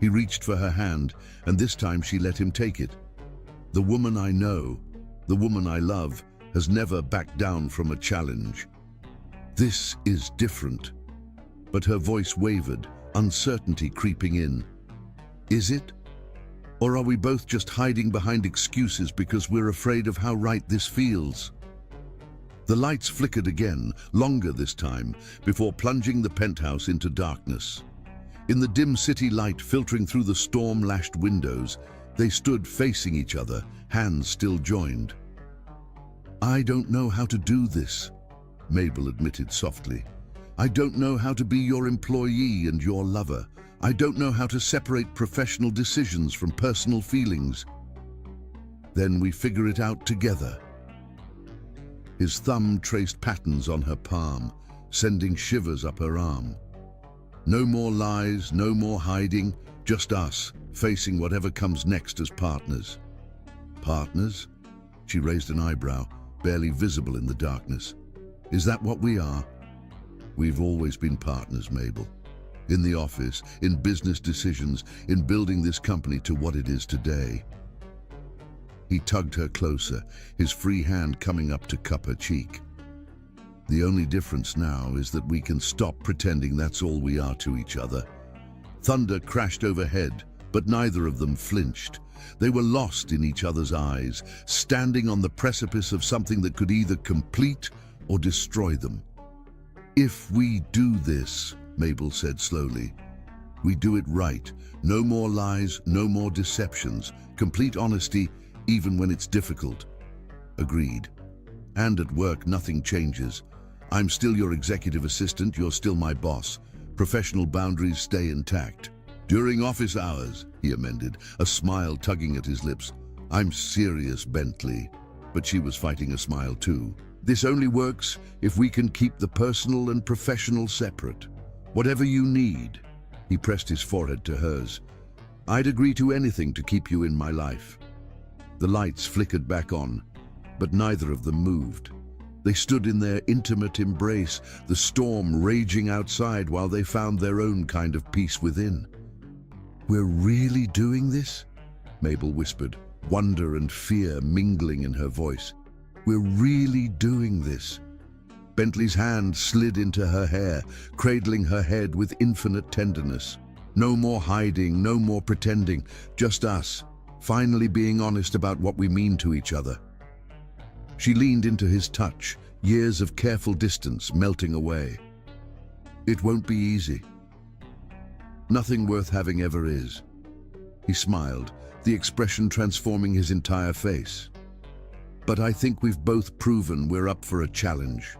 He reached for her hand, and this time she let him take it. The woman I know, the woman I love, has never backed down from a challenge. This is different. But her voice wavered, uncertainty creeping in. Is it? Or are we both just hiding behind excuses because we're afraid of how right this feels? The lights flickered again, longer this time, before plunging the penthouse into darkness. In the dim city light filtering through the storm-lashed windows, they stood facing each other, hands still joined. I don't know how to do this, Mabel admitted softly. I don't know how to be your employee and your lover. I don't know how to separate professional decisions from personal feelings. Then we figure it out together. His thumb traced patterns on her palm, sending shivers up her arm. No more lies, no more hiding, just us, facing whatever comes next as partners. Partners? She raised an eyebrow, barely visible in the darkness. Is that what we are? We've always been partners, Mabel. In the office, in business decisions, in building this company to what it is today. He tugged her closer, his free hand coming up to cup her cheek. The only difference now is that we can stop pretending that's all we are to each other. Thunder crashed overhead, but neither of them flinched. They were lost in each other's eyes, standing on the precipice of something that could either complete or destroy them. If we do this, Mabel said slowly, we do it right. No more lies, no more deceptions, complete honesty, even when it's difficult. Agreed. And at work, nothing changes. I'm still your executive assistant, you're still my boss. Professional boundaries stay intact. During office hours, he amended, a smile tugging at his lips. I'm serious, Bentley. But she was fighting a smile too. This only works if we can keep the personal and professional separate. Whatever you need. He pressed his forehead to hers. I'd agree to anything to keep you in my life. The lights flickered back on, but neither of them moved. They stood in their intimate embrace, the storm raging outside while they found their own kind of peace within. We're really doing this? Mabel whispered, wonder and fear mingling in her voice. We're really doing this. Bentley's hand slid into her hair, cradling her head with infinite tenderness. No more hiding, no more pretending, just us, finally being honest about what we mean to each other. She leaned into his touch, years of careful distance melting away. It won't be easy. Nothing worth having ever is. He smiled, the expression transforming his entire face. But I think we've both proven we're up for a challenge.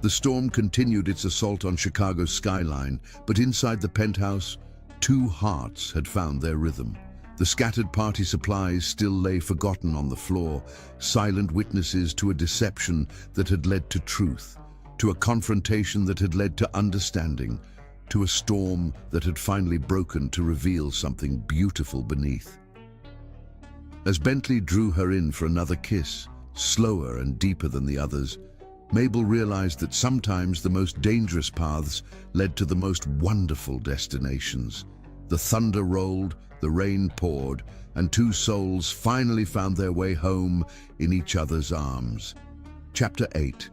The storm continued its assault on Chicago's skyline, but inside the penthouse, two hearts had found their rhythm. The scattered party supplies still lay forgotten on the floor, silent witnesses to a deception that had led to truth, to a confrontation that had led to understanding, to a storm that had finally broken to reveal something beautiful beneath. As Bentley drew her in for another kiss, slower and deeper than the others, Mabel realized that sometimes the most dangerous paths led to the most wonderful destinations. The thunder rolled, the rain poured, and two souls finally found their way home in each other's arms. Chapter 8.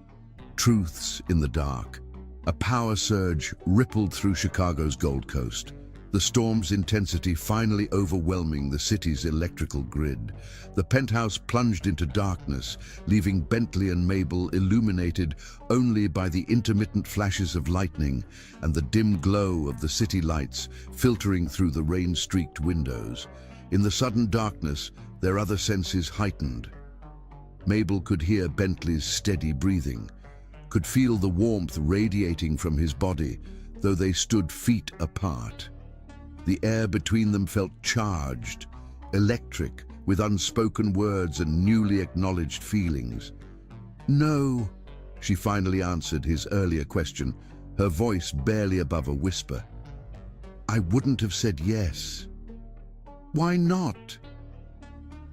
Truths in the Dark. A power surge rippled through Chicago's Gold Coast, the storm's intensity finally overwhelming the city's electrical grid. The penthouse plunged into darkness, leaving Bentley and Mabel illuminated only by the intermittent flashes of lightning and the dim glow of the city lights filtering through the rain-streaked windows. In the sudden darkness, their other senses heightened. Mabel could hear Bentley's steady breathing, could feel the warmth radiating from his body, though they stood feet apart. The air between them felt charged, electric, with unspoken words and newly acknowledged feelings. No, she finally answered his earlier question, her voice barely above a whisper. I wouldn't have said yes. Why not?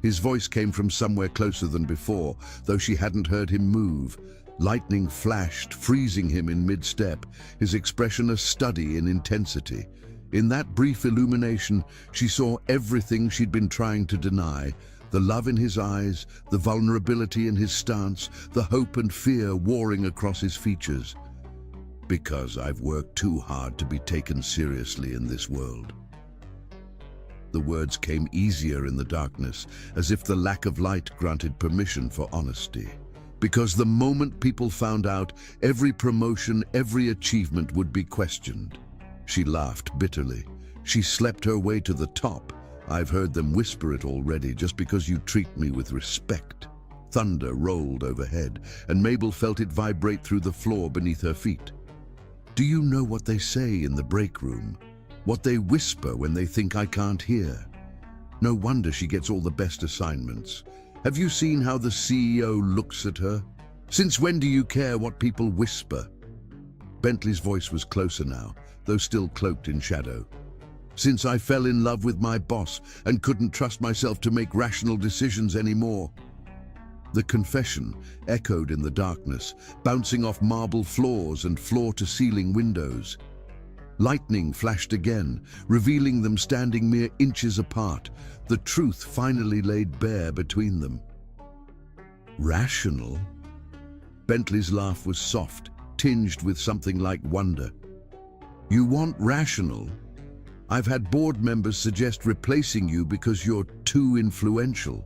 His voice came from somewhere closer than before, though she hadn't heard him move. Lightning flashed, freezing him in mid-step, his expression a study in intensity. In that brief illumination, she saw everything she'd been trying to deny, the love in his eyes, the vulnerability in his stance, the hope and fear warring across his features. Because I've worked too hard to be taken seriously in this world. The words came easier in the darkness, as if the lack of light granted permission for honesty. Because the moment people found out, every promotion, every achievement would be questioned. She laughed bitterly. She slept her way to the top. I've heard them whisper it already, just because you treat me with respect. Thunder rolled overhead, and Mabel felt it vibrate through the floor beneath her feet. Do you know what they say in the break room? What they whisper when they think I can't hear? No wonder she gets all the best assignments. Have you seen how the CEO looks at her? Since when do you care what people whisper? Bentley's voice was closer now, though still cloaked in shadow. Since I fell in love with my boss and couldn't trust myself to make rational decisions anymore. The confession echoed in the darkness, bouncing off marble floors and floor-to-ceiling windows. Lightning flashed again, revealing them standing mere inches apart, the truth finally laid bare between them. Rational? Bentley's laugh was soft, tinged with something like wonder. You want rational? I've had board members suggest replacing you because you're too influential,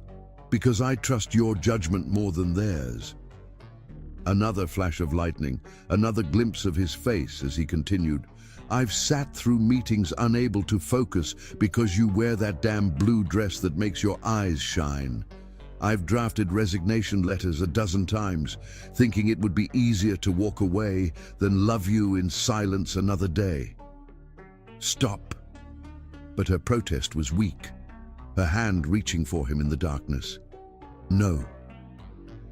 because I trust your judgment more than theirs. Another flash of lightning, another glimpse of his face as he continued. I've sat through meetings unable to focus because you wear that damn blue dress that makes your eyes shine. I've drafted resignation letters a dozen times, thinking it would be easier to walk away than love you in silence another day. Stop. But her protest was weak, her hand reaching for him in the darkness. No.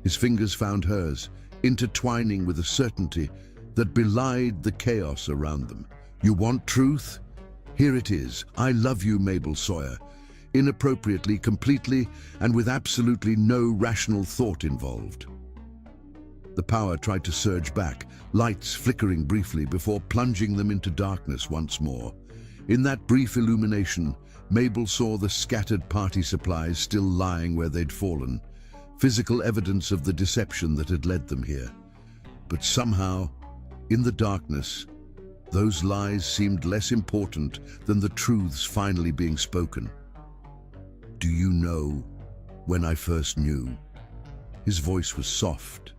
His fingers found hers, intertwining with a certainty that belied the chaos around them. You want truth? Here it is. I love you, Mabel Sawyer. Inappropriately, completely, and with absolutely no rational thought involved. The power tried to surge back, lights flickering briefly before plunging them into darkness once more. In that brief illumination, Mabel saw the scattered party supplies still lying where they'd fallen, physical evidence of the deception that had led them here. But somehow, in the darkness, those lies seemed less important than the truths finally being spoken. Do you know when I first knew? His voice was soft,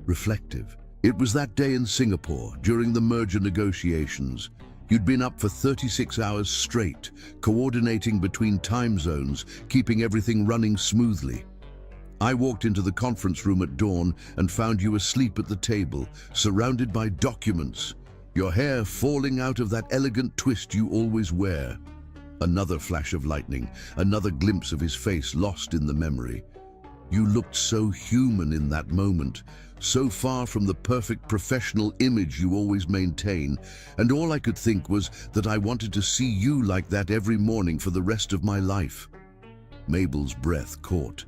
reflective. It was that day in Singapore, during the merger negotiations. You'd been up for 36 hours straight, coordinating between time zones, keeping everything running smoothly. I walked into the conference room at dawn and found you asleep at the table, surrounded by documents, your hair falling out of that elegant twist you always wear. Another flash of lightning, another glimpse of his face lost in the memory. You looked so human in that moment, so far from the perfect professional image you always maintain, and all I could think was that I wanted to see you like that every morning for the rest of my life. Mabel's breath caught.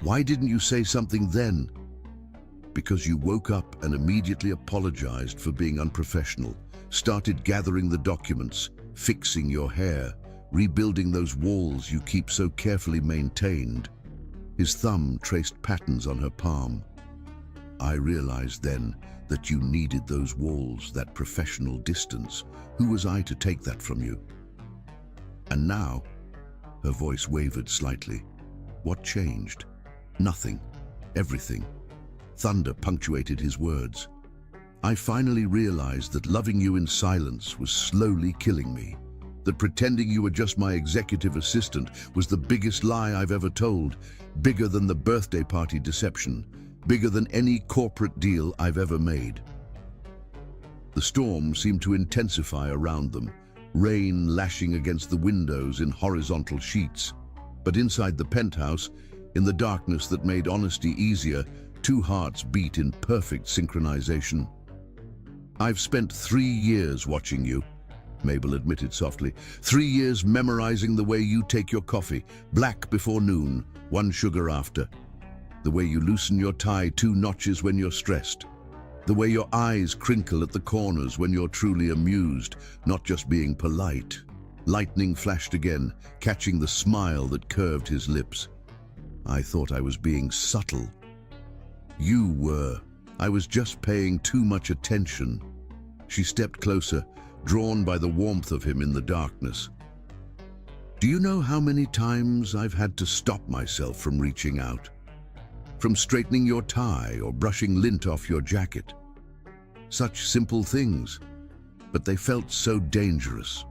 Why didn't you say something then? Because you woke up and immediately apologized for being unprofessional, started gathering the documents, fixing your hair, rebuilding those walls you keep so carefully maintained. His thumb traced patterns on her palm. I realized then that you needed those walls, that professional distance. Who was I to take that from you? And now, her voice wavered slightly. What changed? Nothing. Everything. Thunder punctuated his words. I finally realized that loving you in silence was slowly killing me. That pretending you were just my executive assistant was the biggest lie I've ever told, bigger than the birthday party deception, bigger than any corporate deal I've ever made. The storm seemed to intensify around them, rain lashing against the windows in horizontal sheets. But inside the penthouse, in the darkness that made honesty easier, two hearts beat in perfect synchronization. I've spent 3 years watching you, Mabel admitted softly. 3 years memorizing the way you take your coffee, black before noon, 1 sugar after. The way you loosen your tie 2 notches when you're stressed. The way your eyes crinkle at the corners when you're truly amused, not just being polite. Lightning flashed again, catching the smile that curved his lips. I thought I was being subtle. You were. I was just paying too much attention. She stepped closer, drawn by the warmth of him in the darkness. Do you know how many times I've had to stop myself from reaching out? From straightening your tie or brushing lint off your jacket? Such simple things, but they felt so dangerous.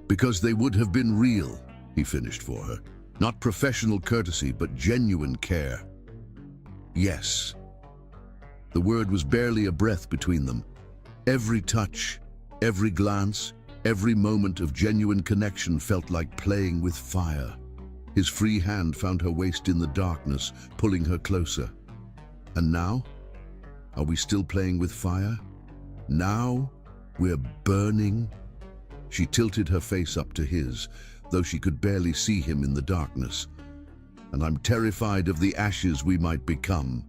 Because they would have been real, he finished for her. Not professional courtesy, but genuine care. Yes. The word was barely a breath between them. Every touch, every glance, every moment of genuine connection felt like playing with fire. His free hand found her waist in the darkness, pulling her closer. And now? Are we still playing with fire? Now we're burning? She tilted her face up to his, though she could barely see him in the darkness. "And I'm terrified of the ashes we might become."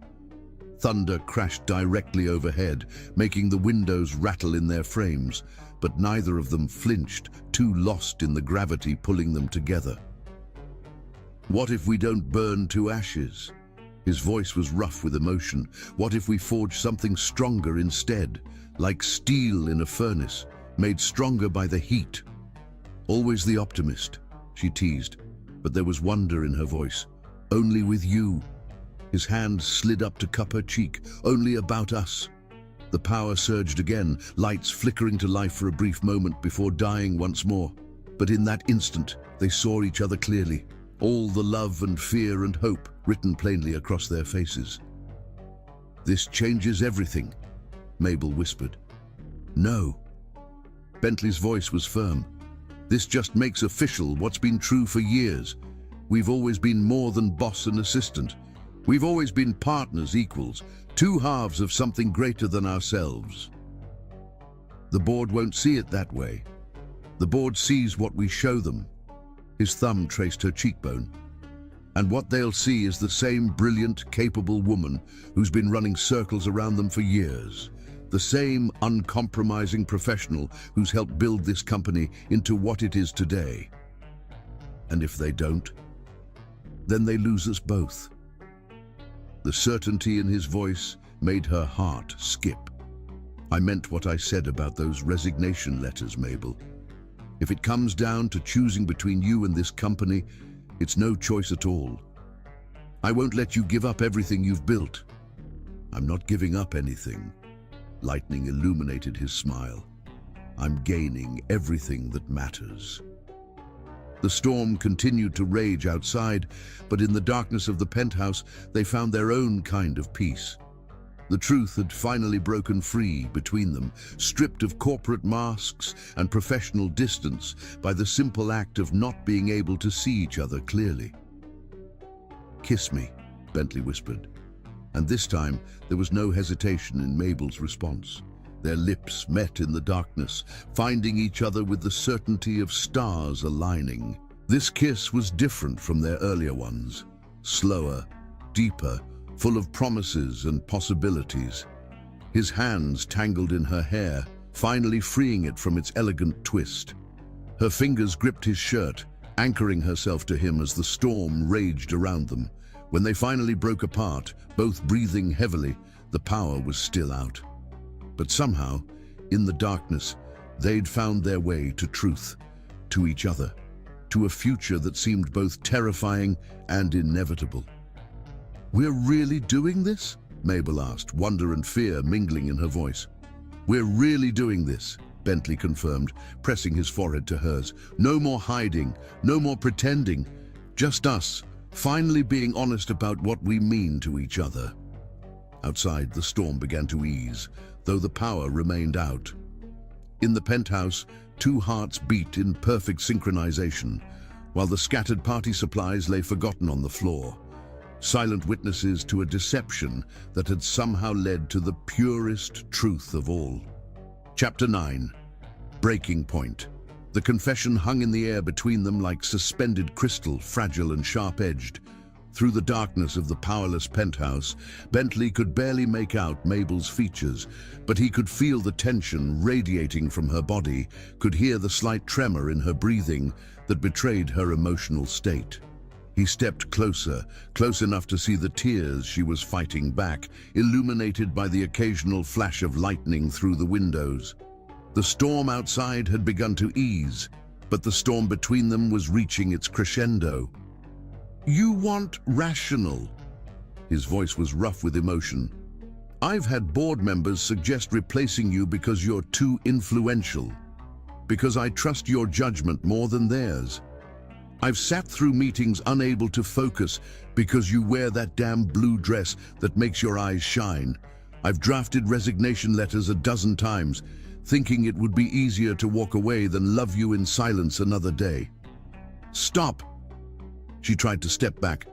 Thunder crashed directly overhead, making the windows rattle in their frames, but neither of them flinched, too lost in the gravity pulling them together. "What if we don't burn to ashes?" His voice was rough with emotion. "What if we forge something stronger instead, like steel in a furnace, made stronger by the heat?" "Always the optimist," she teased, but there was wonder in her voice. "Only with you." His hand slid up to cup her cheek. "Only about us." The power surged again, lights flickering to life for a brief moment before dying once more. But in that instant, they saw each other clearly, all the love and fear and hope written plainly across their faces. "This changes everything," Mabel whispered. "No." Bentley's voice was firm. "This just makes official what's been true for years. We've always been more than boss and assistant. We've always been partners, equals, two halves of something greater than ourselves." "The board won't see it that way. The board sees what we show them." His thumb traced her cheekbone. "And what they'll see is the same brilliant, capable woman who's been running circles around them for years. The same uncompromising professional who's helped build this company into what it is today. And if they don't, then they lose us both." The certainty in his voice made her heart skip. "I meant what I said about those resignation letters, Mabel. If it comes down to choosing between you and this company, it's no choice at all. I won't let you give up everything you've built." "I'm not giving up anything." Lightning illuminated his smile. "I'm gaining everything that matters." The storm continued to rage outside, but in the darkness of the penthouse, they found their own kind of peace. The truth had finally broken free between them, stripped of corporate masks and professional distance by the simple act of not being able to see each other clearly. "Kiss me," Bentley whispered. And this time, there was no hesitation in Mabel's response. Their lips met in the darkness, finding each other with the certainty of stars aligning. This kiss was different from their earlier ones. Slower, deeper, full of promises and possibilities. His hands tangled in her hair, finally freeing it from its elegant twist. Her fingers gripped his shirt, anchoring herself to him as the storm raged around them. When they finally broke apart, both breathing heavily, the power was still out. But somehow, in the darkness, they'd found their way to truth, to each other, to a future that seemed both terrifying and inevitable. "We're really doing this?" Mabel asked, wonder and fear mingling in her voice. "We're really doing this," Bentley confirmed, pressing his forehead to hers. "No more hiding, no more pretending, just us, finally being honest about what we mean to each other." Outside, the storm began to ease, though the power remained out. In the penthouse, two hearts beat in perfect synchronization, while the scattered party supplies lay forgotten on the floor. Silent witnesses to a deception that had somehow led to the purest truth of all. Chapter 9. Breaking Point. The confession hung in the air between them like suspended crystal, fragile and sharp-edged. Through the darkness of the powerless penthouse, Bentley could barely make out Mabel's features, but he could feel the tension radiating from her body, could hear the slight tremor in her breathing that betrayed her emotional state. He stepped closer, close enough to see the tears she was fighting back, illuminated by the occasional flash of lightning through the windows. The storm outside had begun to ease, but the storm between them was reaching its crescendo. "You want rational." His voice was rough with emotion. "I've had board members suggest replacing you because you're too influential, because I trust your judgment more than theirs. I've sat through meetings unable to focus because you wear that damn blue dress that makes your eyes shine. I've drafted resignation letters a dozen times, thinking it would be easier to walk away than love you in silence another day." "Stop!" She tried to step back,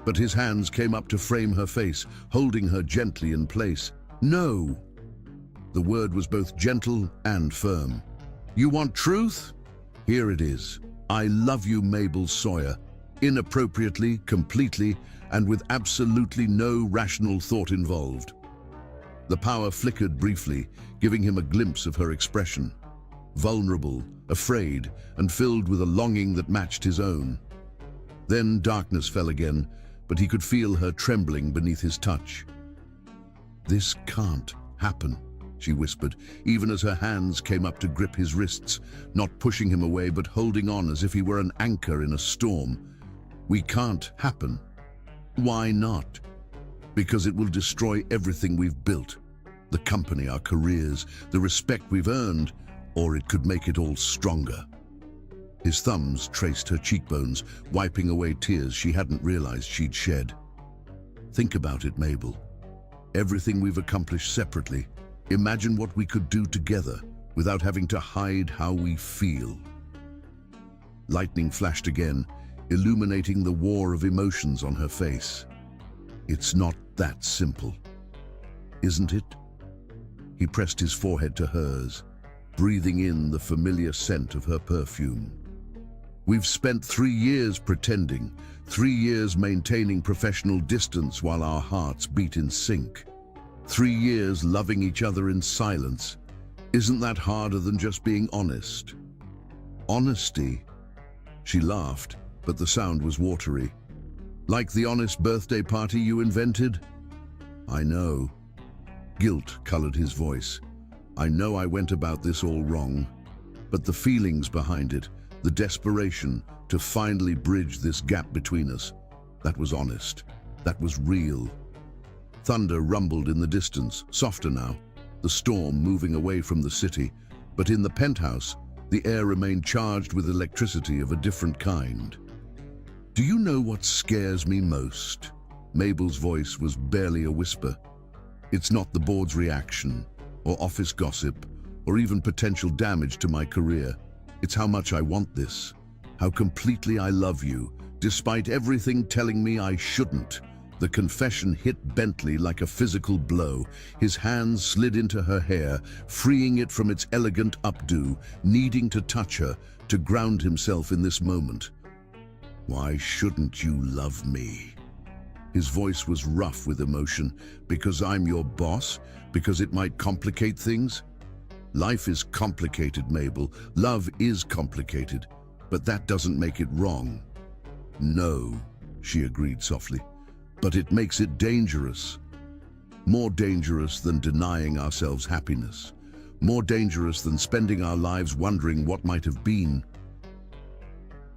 but his hands came up to frame her face, holding her gently in place. "No." The word was both gentle and firm. You want truth? Here it is. I love you, Mabel Sawyer. Inappropriately, completely, and with absolutely no rational thought involved. The power flickered briefly, giving him a glimpse of her expression. Vulnerable, afraid, and filled with a longing that matched his own. Then darkness fell again, but he could feel her trembling beneath his touch. "This can't happen," she whispered, even as her hands came up to grip his wrists, not pushing him away but holding on as if he were an anchor in a storm. "We can't happen." "Why not?" "Because it will destroy everything we've built. The company, our careers, the respect we've earned, or it could make it all stronger." His thumbs traced her cheekbones, wiping away tears she hadn't realized she'd shed. "Think about it, Mabel. Everything we've accomplished separately. Imagine what we could do together without having to hide how we feel." Lightning flashed again, illuminating the war of emotions on her face. "It's not that simple, isn't it?" He pressed his forehead to hers, breathing in the familiar scent of her perfume. "We've spent 3 years pretending, 3 years maintaining professional distance while our hearts beat in sync. 3 years loving each other in silence. Isn't that harder than just being honest?" "Honesty?" She laughed, but the sound was watery. "Like the honest birthday party you invented?" "I know." Guilt colored his voice. "I know I went about this all wrong, but the feelings behind it, the desperation to finally bridge this gap between us, that was honest. That was real." Thunder rumbled in the distance, softer now, the storm moving away from the city, but in the penthouse, the air remained charged with electricity of a different kind. "Do you know what scares me most?" Mabel's voice was barely a whisper. "It's not the board's reaction, or office gossip, or even potential damage to my career. It's how much I want this, how completely I love you, despite everything telling me I shouldn't." The confession hit Bentley like a physical blow. His hands slid into her hair, freeing it from its elegant updo, needing to touch her, to ground himself in this moment. "Why shouldn't you love me?" His voice was rough with emotion. "Because I'm your boss? Because it might complicate things?" "Life is complicated, Mabel. Love is complicated. But that doesn't make it wrong." "No," she agreed softly. "But it makes it dangerous. More dangerous than denying ourselves happiness. More dangerous than spending our lives wondering what might have been."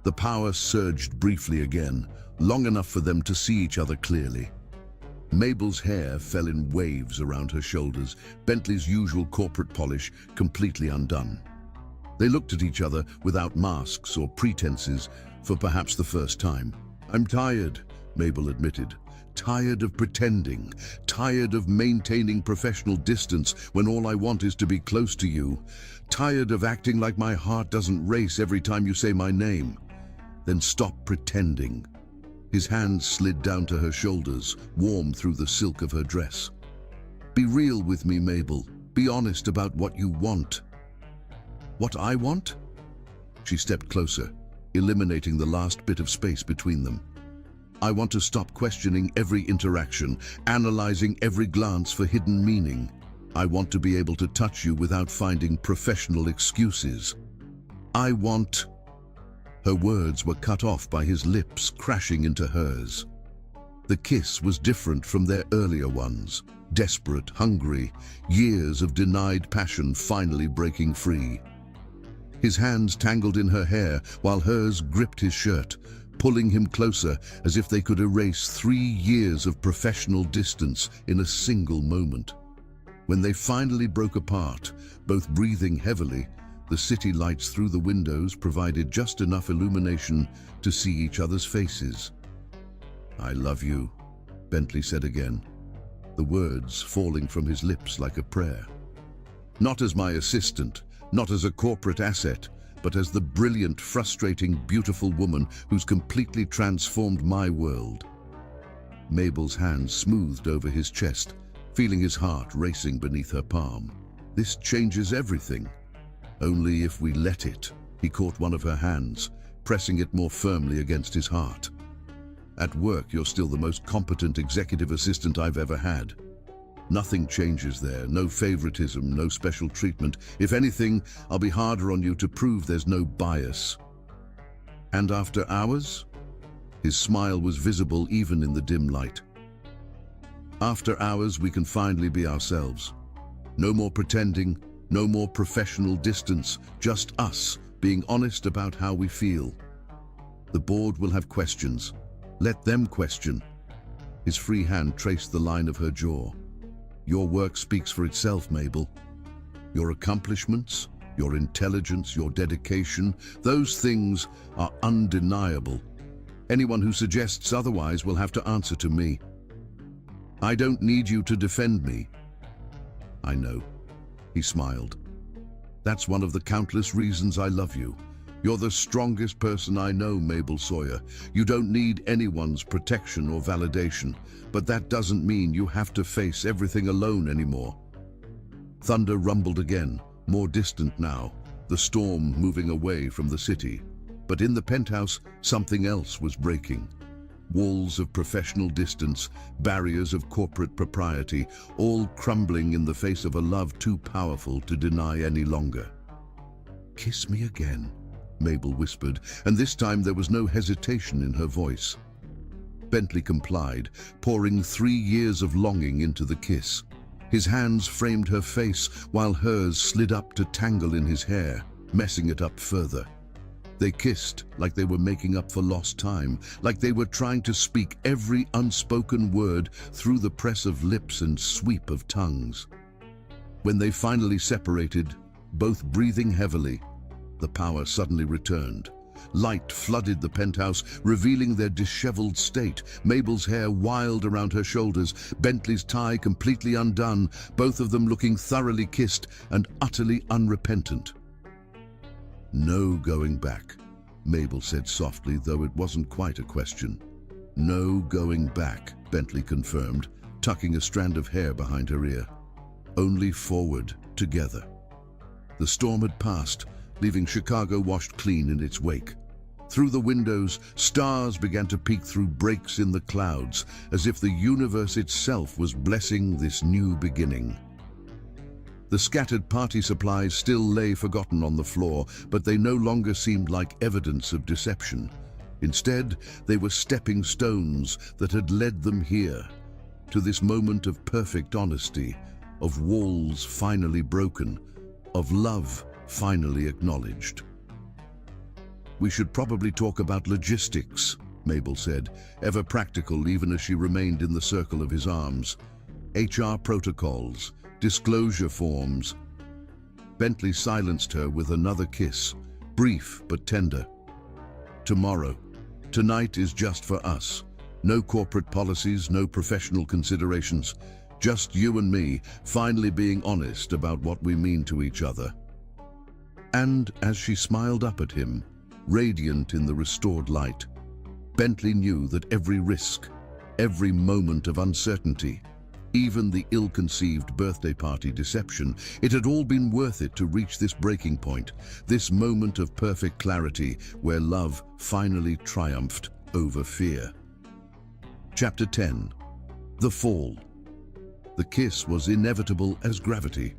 The power surged briefly again, long enough for them to see each other clearly. Mabel's hair fell in waves around her shoulders, Bentley's usual corporate polish completely undone. They looked at each other without masks or pretenses for perhaps the first time. "I'm tired," Mabel admitted. "Tired of pretending, tired of maintaining professional distance when all I want is to be close to you. Tired of acting like my heart doesn't race every time you say my name." "Then stop pretending." His hands slid down to her shoulders, warm through the silk of her dress. "Be real with me, Mabel. Be honest about what you want." "What I want?" She stepped closer, eliminating the last bit of space between them. "I want to stop questioning every interaction, analyzing every glance for hidden meaning. I want to be able to touch you without finding professional excuses. I want..." Her words were cut off by his lips crashing into hers. The kiss was different from their earlier ones. Desperate, hungry, years of denied passion finally breaking free. His hands tangled in her hair while hers gripped his shirt, pulling him closer as if they could erase 3 years of professional distance in a single moment. When they finally broke apart, both breathing heavily, the city lights through the windows provided just enough illumination to see each other's faces. "I love you," Bentley said again, the words falling from his lips like a prayer. "Not as my assistant, not as a corporate asset, but as the brilliant, frustrating, beautiful woman who's completely transformed my world." Mabel's hand smoothed over his chest, feeling his heart racing beneath her palm. "This changes everything." Only if we let it. He caught one of her hands, pressing it more firmly against his heart. At work, you're still the most competent executive assistant I've ever had. Nothing changes there, no favoritism, no special treatment. If anything, I'll be harder on you to prove there's no bias. And after hours? His smile was visible even in the dim light. After hours, we can finally be ourselves. No more pretending, no more professional distance, just us being honest about how we feel. The board will have questions. Let them question. His free hand traced the line of her jaw. Your work speaks for itself, Mabel. Your accomplishments, your intelligence, your dedication, those things are undeniable. Anyone who suggests otherwise will have to answer to me. I don't need you to defend me. I know. He smiled. That's one of the countless reasons I love you. You're the strongest person I know, Mabel Sawyer. You don't need anyone's protection or validation, but that doesn't mean you have to face everything alone anymore. Thunder rumbled again, more distant now, the storm moving away from the city. But in the penthouse, something else was breaking. Walls of professional distance, barriers of corporate propriety, all crumbling in the face of a love too powerful to deny any longer. Kiss me again, Mabel whispered, and this time there was no hesitation in her voice. Bentley complied, pouring 3 years of longing into the kiss. His hands framed her face while hers slid up to tangle in his hair, messing it up further. They kissed like they were making up for lost time, like they were trying to speak every unspoken word through the press of lips and sweep of tongues. When they finally separated, both breathing heavily, the power suddenly returned. Light flooded the penthouse, revealing their disheveled state, Mabel's hair wild around her shoulders, Bentley's tie completely undone, both of them looking thoroughly kissed and utterly unrepentant. No going back, Mabel said softly, though it wasn't quite a question. No going back, Bentley confirmed, tucking a strand of hair behind her ear. Only forward, together. The storm had passed, leaving Chicago washed clean in its wake. Through the windows, stars began to peek through breaks in the clouds, as if the universe itself was blessing this new beginning. The scattered party supplies still lay forgotten on the floor, but they no longer seemed like evidence of deception. Instead, they were stepping stones that had led them here, to this moment of perfect honesty, of walls finally broken, of love finally acknowledged. We should probably talk about logistics, Mabel said, ever practical even as she remained in the circle of his arms. HR protocols, disclosure forms. Bentley silenced her with another kiss, brief but tender. Tomorrow. Tonight is just for us. No corporate policies, no professional considerations. Just you and me, finally being honest about what we mean to each other. And as she smiled up at him, radiant in the restored light, Bentley knew that every risk, every moment of uncertainty, even the ill-conceived birthday party deception, it had all been worth it to reach this breaking point, this moment of perfect clarity where love finally triumphed over fear. Chapter 10. The Fall. The kiss was inevitable as gravity.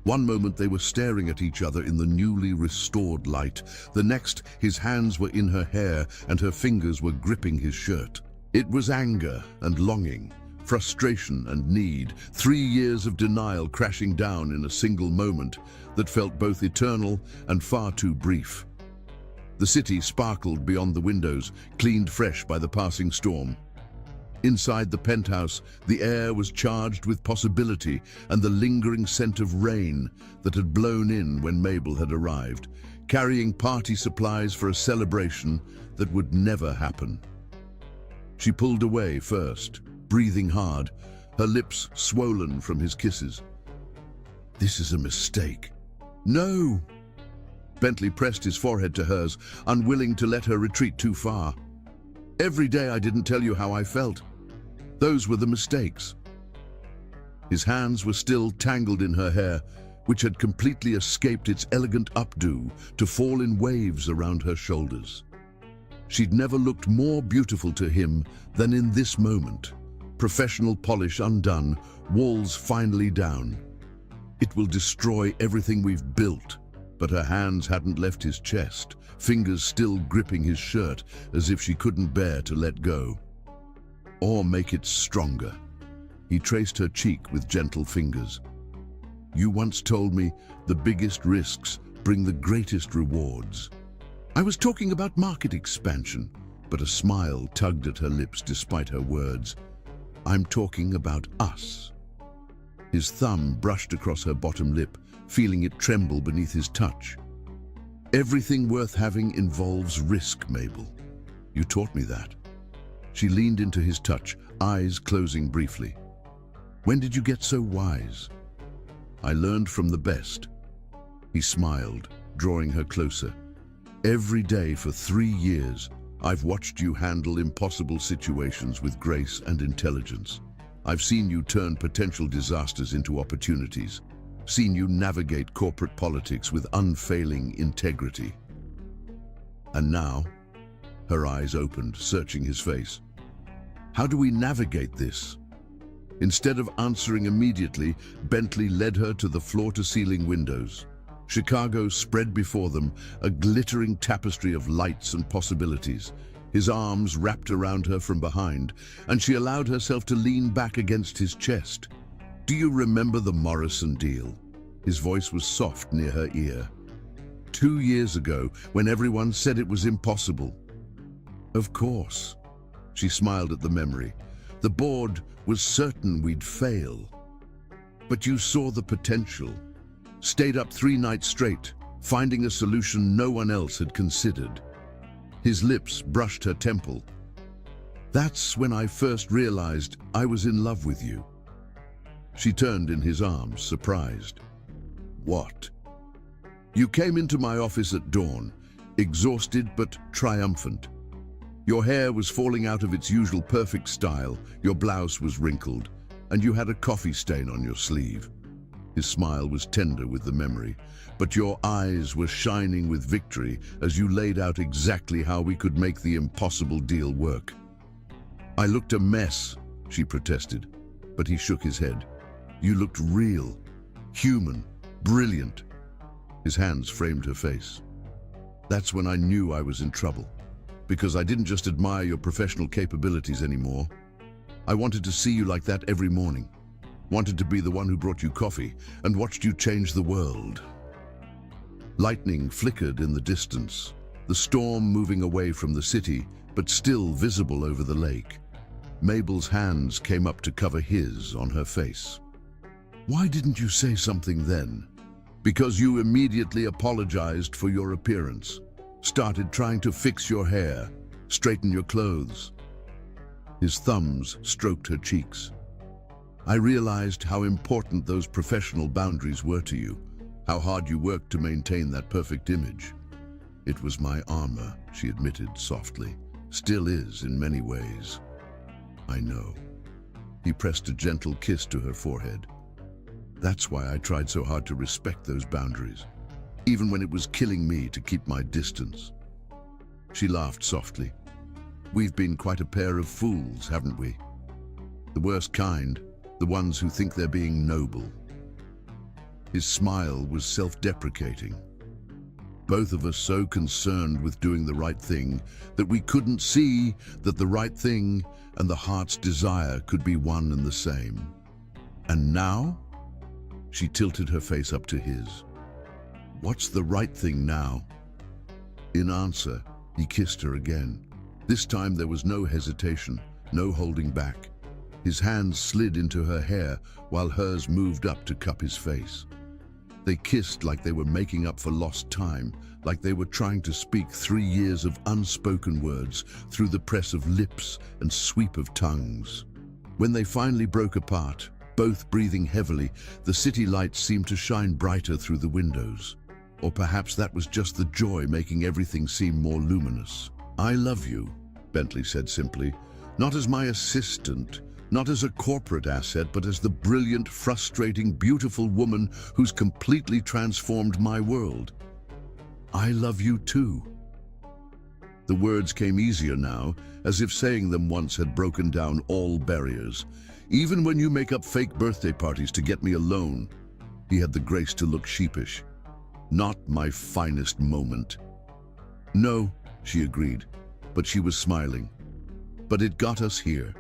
One moment they were staring at each other in the newly restored light. The next, his hands were in her hair and her fingers were gripping his shirt. It was anger and longing, frustration and need, 3 years of denial crashing down in a single moment that felt both eternal and far too brief. The city sparkled beyond the windows, cleaned fresh by the passing storm. Inside the penthouse, the air was charged with possibility and the lingering scent of rain that had blown in when Mabel had arrived, carrying party supplies for a celebration that would never happen. She pulled away first, breathing hard, her lips swollen from his kisses. This is a mistake. No! Bentley pressed his forehead to hers, unwilling to let her retreat too far. Every day I didn't tell you how I felt. Those were the mistakes. His hands were still tangled in her hair, which had completely escaped its elegant updo to fall in waves around her shoulders. She'd never looked more beautiful to him than in this moment. Professional polish undone, walls finally down. It will destroy everything we've built. But her hands hadn't left his chest, fingers still gripping his shirt as if she couldn't bear to let go. Or make it stronger. He traced her cheek with gentle fingers. You once told me the biggest risks bring the greatest rewards. I was talking about market expansion, but a smile tugged at her lips despite her words. I'm talking about us. His thumb brushed across her bottom lip, feeling it tremble beneath his touch. Everything worth having involves risk, Mabel. You taught me that. She leaned into his touch, eyes closing briefly. When did you get so wise? I learned from the best. He smiled, drawing her closer. Every day for 3 years, I've watched you handle impossible situations with grace and intelligence. I've seen you turn potential disasters into opportunities. Seen you navigate corporate politics with unfailing integrity. And now, her eyes opened, searching his face. How do we navigate this? Instead of answering immediately, Bentley led her to the floor-to-ceiling windows. Chicago spread before them, a glittering tapestry of lights and possibilities. His arms wrapped around her from behind, and she allowed herself to lean back against his chest. Do you remember the Morrison deal? His voice was soft near her ear. 2 years ago, when everyone said it was impossible. Of course. She smiled at the memory. The board was certain we'd fail. But you saw the potential. Stayed up 3 nights straight, finding a solution no one else had considered. His lips brushed her temple. That's when I first realized I was in love with you. She turned in his arms, surprised. What? You came into my office at dawn, exhausted but triumphant. Your hair was falling out of its usual perfect style, your blouse was wrinkled, and you had a coffee stain on your sleeve. His smile was tender with the memory, but your eyes were shining with victory as you laid out exactly how we could make the impossible deal work. I looked a mess, she protested, but he shook his head. You looked real, human, brilliant. His hands framed her face. That's when I knew I was in trouble, because I didn't just admire your professional capabilities anymore. I wanted to see you like that every morning. Wanted to be the one who brought you coffee and watched you change the world. Lightning flickered in the distance, the storm moving away from the city, but still visible over the lake. Mabel's hands came up to cover his on her face. Why didn't you say something then? Because you immediately apologized for your appearance, started trying to fix your hair, straighten your clothes. His thumbs stroked her cheeks. I realized how important those professional boundaries were to you, how hard you worked to maintain that perfect image. It was my armor, she admitted softly. Still is in many ways. I know. He pressed a gentle kiss to her forehead. That's why I tried so hard to respect those boundaries, even when it was killing me to keep my distance. She laughed softly. We've been quite a pair of fools, haven't we? The worst kind, the ones who think they're being noble. His smile was self-deprecating. Both of us so concerned with doing the right thing that we couldn't see that the right thing and the heart's desire could be one and the same. And now? She tilted her face up to his. What's the right thing now? In answer, he kissed her again. This time there was no hesitation, no holding back. His hands slid into her hair while hers moved up to cup his face. They kissed like they were making up for lost time, like they were trying to speak 3 years of unspoken words through the press of lips and sweep of tongues. When they finally broke apart, both breathing heavily, the city lights seemed to shine brighter through the windows. Or perhaps that was just the joy making everything seem more luminous. I love you, Bentley said simply, not as my assistant, Not as a corporate asset, but as the brilliant, frustrating, beautiful woman who's completely transformed my world. I love you too. The words came easier now, as if saying them once had broken down all barriers. Even when you make up fake birthday parties to get me alone, he had the grace to look sheepish. Not my finest moment. No, she agreed, but she was smiling. But it got us here.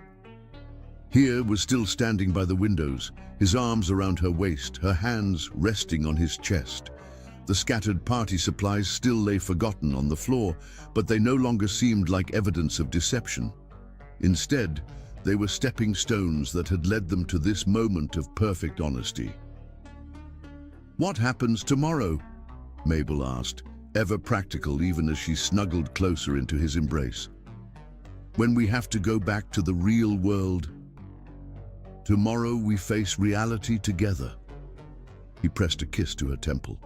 Here was still standing by the windows, his arms around her waist, her hands resting on his chest. The scattered party supplies still lay forgotten on the floor, but they no longer seemed like evidence of deception. Instead, they were stepping stones that had led them to this moment of perfect honesty. "What happens tomorrow?" Mabel asked, ever practical even as she snuggled closer into his embrace. "When we have to go back to the real world?" "Tomorrow we face reality together." He pressed a kiss to her temple.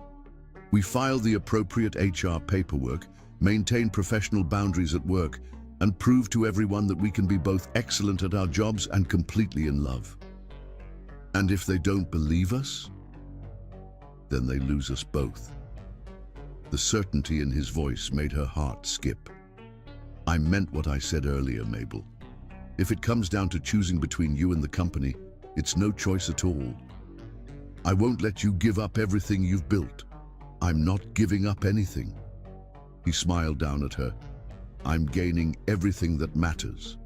"We file the appropriate HR paperwork, maintain professional boundaries at work, and prove to everyone that we can be both excellent at our jobs and completely in love. And if they don't believe us, then they lose us both." The certainty in his voice made her heart skip. "I meant what I said earlier, Mabel. If it comes down to choosing between you and the company, it's no choice at all. I won't let you give up everything you've built. I'm not giving up anything." He smiled down at her. "I'm gaining everything that matters."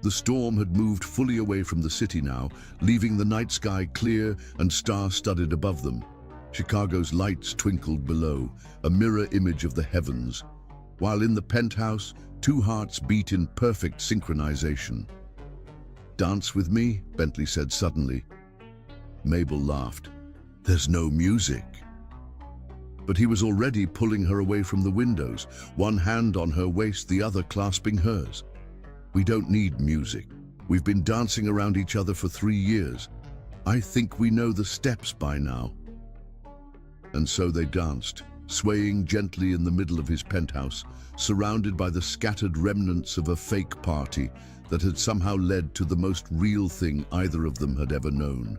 The storm had moved fully away from the city now, leaving the night sky clear and star-studded above them. Chicago's lights twinkled below, a mirror image of the heavens, while in the penthouse, two hearts beat in perfect synchronization. "Dance with me?" Bentley said suddenly. Mabel laughed. "There's no music." But he was already pulling her away from the windows, one hand on her waist, the other clasping hers. "We don't need music. We've been dancing around each other for 3 years. I think we know the steps by now." And so they danced, swaying gently in the middle of his penthouse, surrounded by the scattered remnants of a fake party that had somehow led to the most real thing either of them had ever known.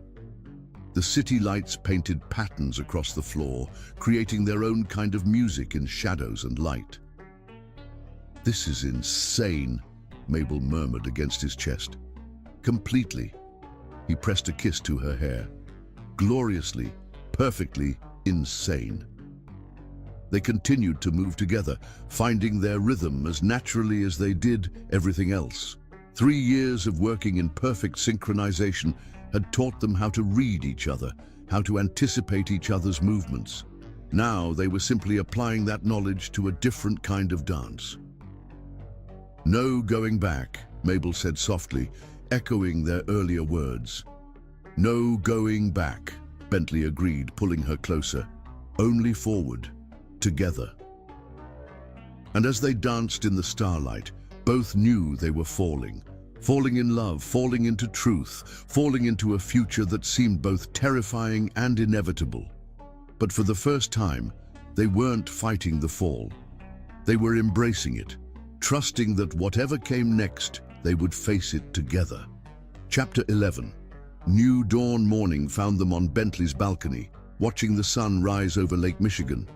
The city lights painted patterns across the floor, creating their own kind of music in shadows and light. "This is insane," Mabel murmured against his chest. "Completely." He pressed a kiss to her hair. "Gloriously, perfectly insane." They continued to move together, finding their rhythm as naturally as they did everything else. 3 years of working in perfect synchronization had taught them how to read each other, how to anticipate each other's movements. Now they were simply applying that knowledge to a different kind of dance. "No going back," Mabel said softly, echoing their earlier words. "No going back," Bentley agreed, pulling her closer. "Only forward, together." And as they danced in the starlight, both knew they were falling in love, falling into truth, falling into a future that seemed both terrifying and inevitable. But for the first time, they weren't fighting the fall. They were embracing it, trusting that whatever came next, they would face it together. Chapter 11. New dawn morning found them on Bentley's balcony, watching the sun rise over Lake Michigan.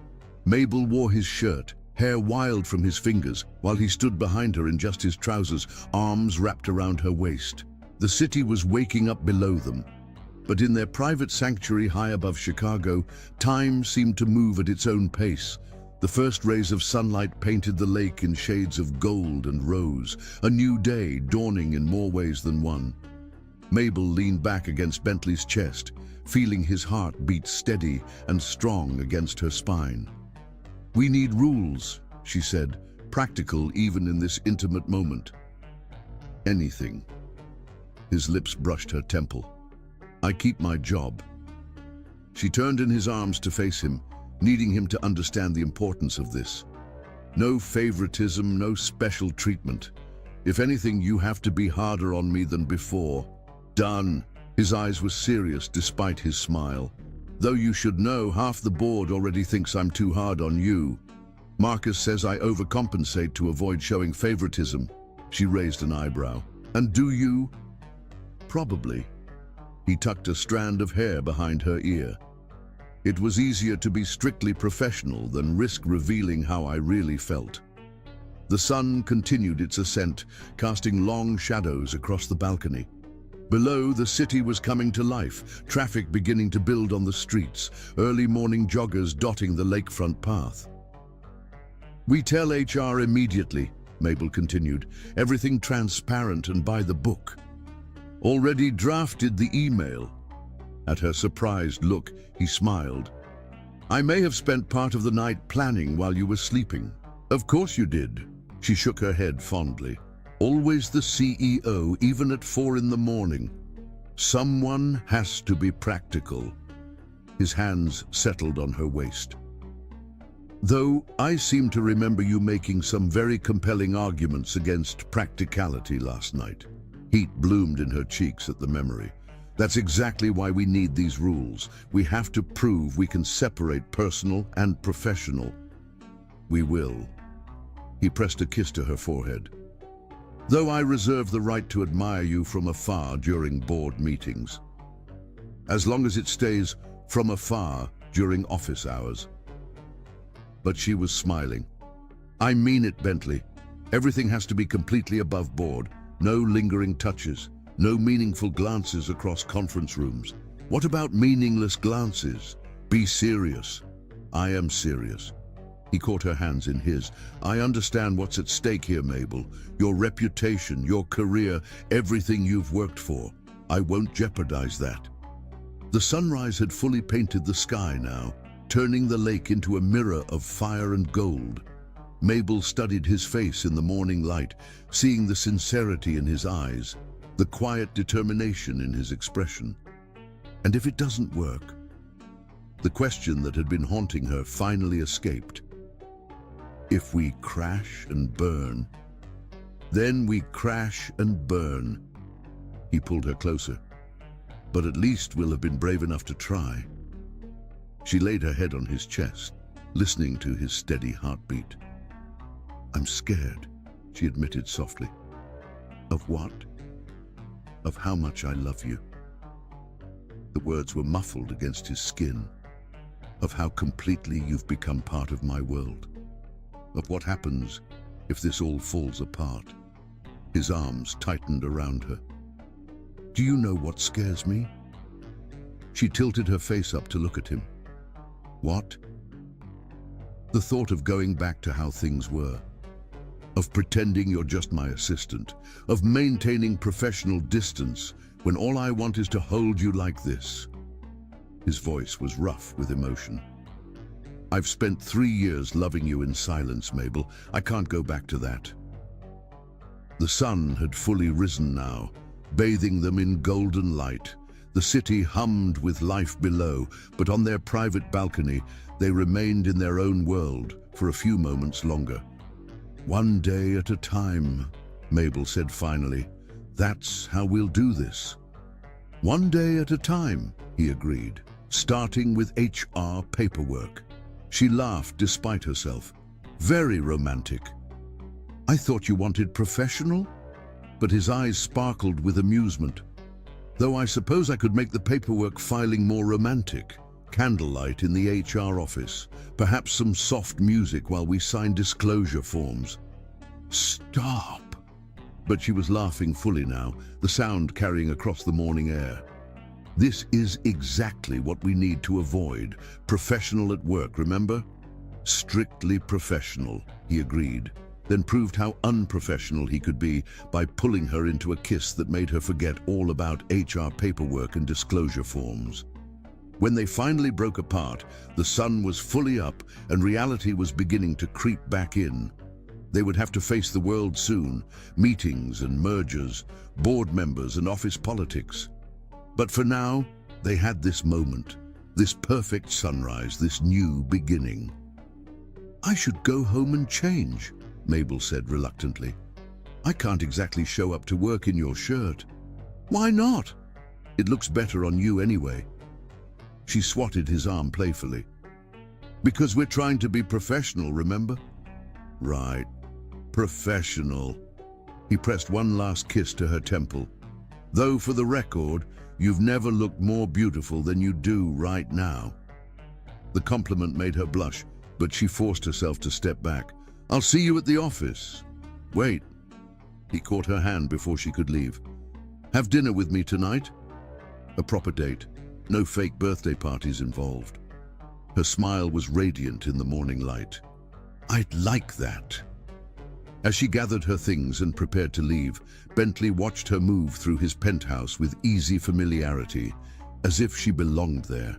Mabel wore his shirt, hair wild from his fingers, while he stood behind her in just his trousers, arms wrapped around her waist. The city was waking up below them. But in their private sanctuary high above Chicago, time seemed to move at its own pace. The first rays of sunlight painted the lake in shades of gold and rose, a new day dawning in more ways than one. Mabel leaned back against Bentley's chest, feeling his heart beat steady and strong against her spine. "We need rules," she said, practical even in this intimate moment. "Anything." His lips brushed her temple. "I keep my job." She turned in his arms to face him, needing him to understand the importance of this. "No favoritism, no special treatment. If anything, you have to be harder on me than before." "Done." His eyes were serious despite his smile. "Though you should know, half the board already thinks I'm too hard on you. Marcus says I overcompensate to avoid showing favoritism." She raised an eyebrow. And do you? Probably. He tucked a strand of hair behind her ear. It was easier to be strictly professional than risk revealing how I really felt. The sun continued its ascent, casting long shadows across the balcony. Below, the city was coming to life, traffic beginning to build on the streets, early morning joggers dotting the lakefront path. "We tell HR immediately," Mabel continued, "everything transparent and by the book. Already drafted the email." At her surprised look, he smiled. "I may have spent part of the night planning while you were sleeping." "Of course you did." She shook her head fondly. "Always the CEO, even at 4 in the morning. Someone has to be practical." His hands settled on her waist. "Though I seem to remember you making some very compelling arguments against practicality last night." Heat bloomed in her cheeks at the memory. "That's exactly why we need these rules. We have to prove we can separate personal and professional." "We will." He pressed a kiss to her forehead. "Though I reserve the right to admire you from afar during board meetings. As long as it stays from afar during office hours." But she was smiling. "I mean it, Bentley. Everything has to be completely above board. No lingering touches. No meaningful glances across conference rooms." "What about meaningless glances? Be serious." "I am serious." He caught her hands in his. "I understand what's at stake here, Mabel. Your reputation, your career, everything you've worked for. I won't jeopardize that." The sunrise had fully painted the sky now, turning the lake into a mirror of fire and gold. Mabel studied his face in the morning light, seeing the sincerity in his eyes, the quiet determination in his expression. "And if it doesn't work?" The question that had been haunting her finally escaped. "If we crash and burn?" "Then we crash and burn." He pulled her closer. "But at least we'll have been brave enough to try." She laid her head on his chest, listening to his steady heartbeat. "I'm scared," she admitted softly. "Of what?" "Of how much I love you." The words were muffled against his skin. "Of how completely you've become part of my world. Of what happens if this all falls apart." His arms tightened around her. "Do you know what scares me?" She tilted her face up to look at him. "What?" "The thought of going back to how things were. Of pretending you're just my assistant. Of maintaining professional distance when all I want is to hold you like this." His voice was rough with emotion. "I've spent 3 years loving you in silence, Mabel. I can't go back to that." The sun had fully risen now, bathing them in golden light. The city hummed with life below, but on their private balcony, they remained in their own world for a few moments longer. "One day at a time," Mabel said finally. "That's how we'll do this." "One day at a time," he agreed, "starting with HR paperwork." She laughed despite herself. "Very romantic." "I thought you wanted professional?" But his eyes sparkled with amusement. "Though I suppose I could make the paperwork filing more romantic. Candlelight in the HR office. Perhaps some soft music while we sign disclosure forms." "Stop!" But she was laughing fully now, the sound carrying across the morning air. "This is exactly what we need to avoid. Professional at work, remember?" "Strictly professional," he agreed, then proved how unprofessional he could be by pulling her into a kiss that made her forget all about HR paperwork and disclosure forms. When they finally broke apart, the sun was fully up and reality was beginning to creep back in. They would have to face the world soon, meetings and mergers, board members and office politics. But for now, they had this moment, this perfect sunrise, this new beginning. "I should go home and change," Mabel said reluctantly. "I can't exactly show up to work in your shirt." "Why not? It looks better on you anyway." She swatted his arm playfully. "Because we're trying to be professional, remember?" "Right. Professional." He pressed one last kiss to her temple. Though for the record, you've never looked more beautiful than you do right now. The compliment made her blush, but she forced herself to step back. I'll see you at the office. Wait. He caught her hand before she could leave. Have dinner with me tonight? A proper date. No fake birthday parties involved. Her smile was radiant in the morning light. I'd like that. As she gathered her things and prepared to leave, Bentley watched her move through his penthouse with easy familiarity, as if she belonged there.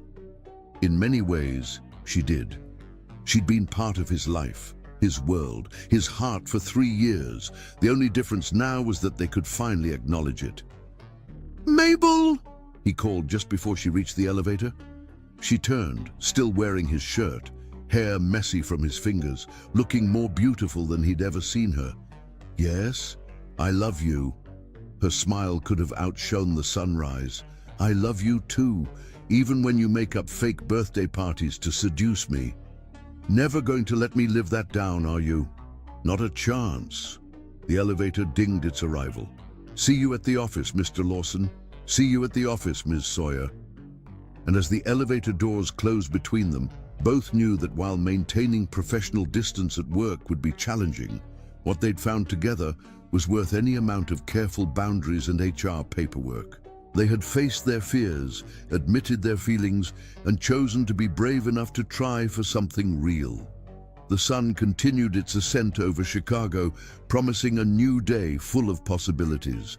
In many ways, she did. She'd been part of his life, his world, his heart for 3 years. The only difference now was that they could finally acknowledge it. Mabel! He called just before she reached the elevator. She turned, still wearing his shirt, hair messy from his fingers, looking more beautiful than he'd ever seen her. Yes, I love you. Her smile could have outshone the sunrise. I love you too, even when you make up fake birthday parties to seduce me. Never going to let me live that down, are you? Not a chance. The elevator dinged its arrival. See you at the office, Mr. Lawson. See you at the office, Ms. Sawyer. And as the elevator doors closed between them, both knew that while maintaining professional distance at work would be challenging, what they'd found together was worth any amount of careful boundaries and HR paperwork. They had faced their fears, admitted their feelings, and chosen to be brave enough to try for something real. The sun continued its ascent over Chicago, promising a new day full of possibilities.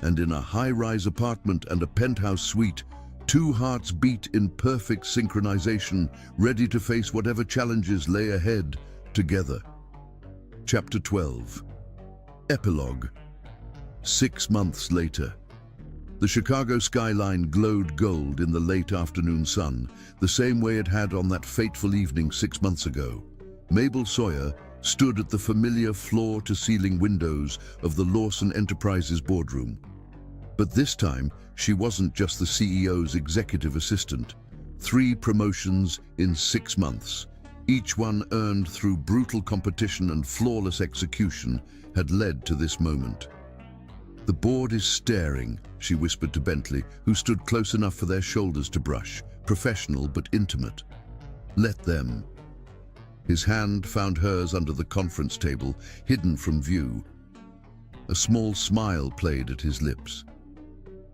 And in a high-rise apartment and a penthouse suite, two hearts beat in perfect synchronization, ready to face whatever challenges lay ahead together. Chapter 12. Epilogue. 6 months later. The Chicago skyline glowed gold in the late afternoon sun, the same way it had on that fateful evening 6 months ago. Mabel Sawyer stood at the familiar floor-to-ceiling windows of the Lawson Enterprises boardroom. But this time, she wasn't just the CEO's executive assistant. 3 promotions in 6 months, each one earned through brutal competition and flawless execution, had led to this moment. The board is staring, she whispered to Bentley, who stood close enough for their shoulders to brush, professional but intimate. Let them. His hand found hers under the conference table, hidden from view. A small smile played at his lips.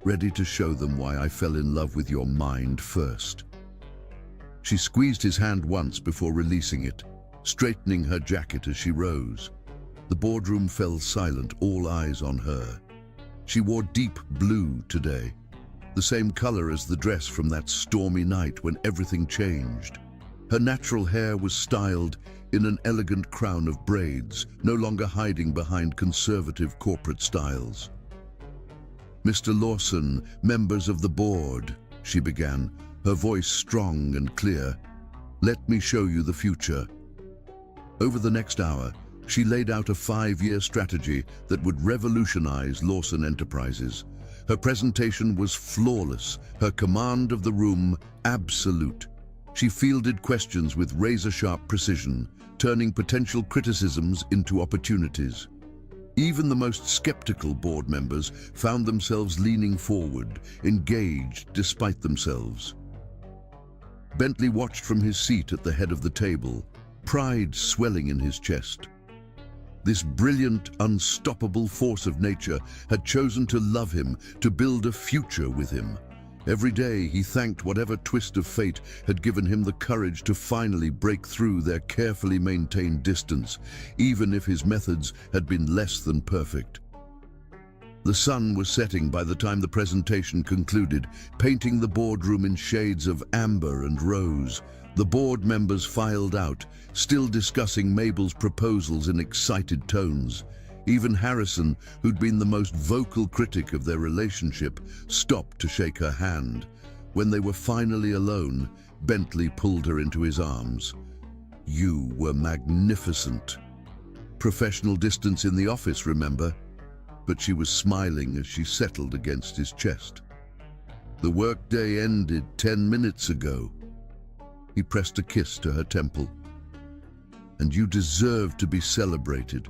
Ready to show them why I fell in love with your mind first. She squeezed his hand once before releasing it, straightening her jacket as she rose. The boardroom fell silent, all eyes on her. She wore deep blue today, the same color as the dress from that stormy night when everything changed. Her natural hair was styled in an elegant crown of braids, no longer hiding behind conservative corporate styles. Mr. Lawson, members of the board, she began, her voice strong and clear. Let me show you the future. Over the next hour, she laid out a 5-year strategy that would revolutionize Lawson Enterprises. Her presentation was flawless, her command of the room absolute. She fielded questions with razor-sharp precision, turning potential criticisms into opportunities. Even the most skeptical board members found themselves leaning forward, engaged despite themselves. Bentley watched from his seat at the head of the table, pride swelling in his chest. This brilliant, unstoppable force of nature had chosen to love him, to build a future with him. Every day he thanked whatever twist of fate had given him the courage to finally break through their carefully maintained distance, even if his methods had been less than perfect. The sun was setting by the time the presentation concluded, painting the boardroom in shades of amber and rose. The board members filed out, still discussing Mabel's proposals in excited tones. Even Harrison, who'd been the most vocal critic of their relationship, stopped to shake her hand. When they were finally alone, Bentley pulled her into his arms. You were magnificent. Professional distance in the office, remember? But she was smiling as she settled against his chest. The workday ended 10 minutes ago. He pressed a kiss to her temple. And you deserve to be celebrated.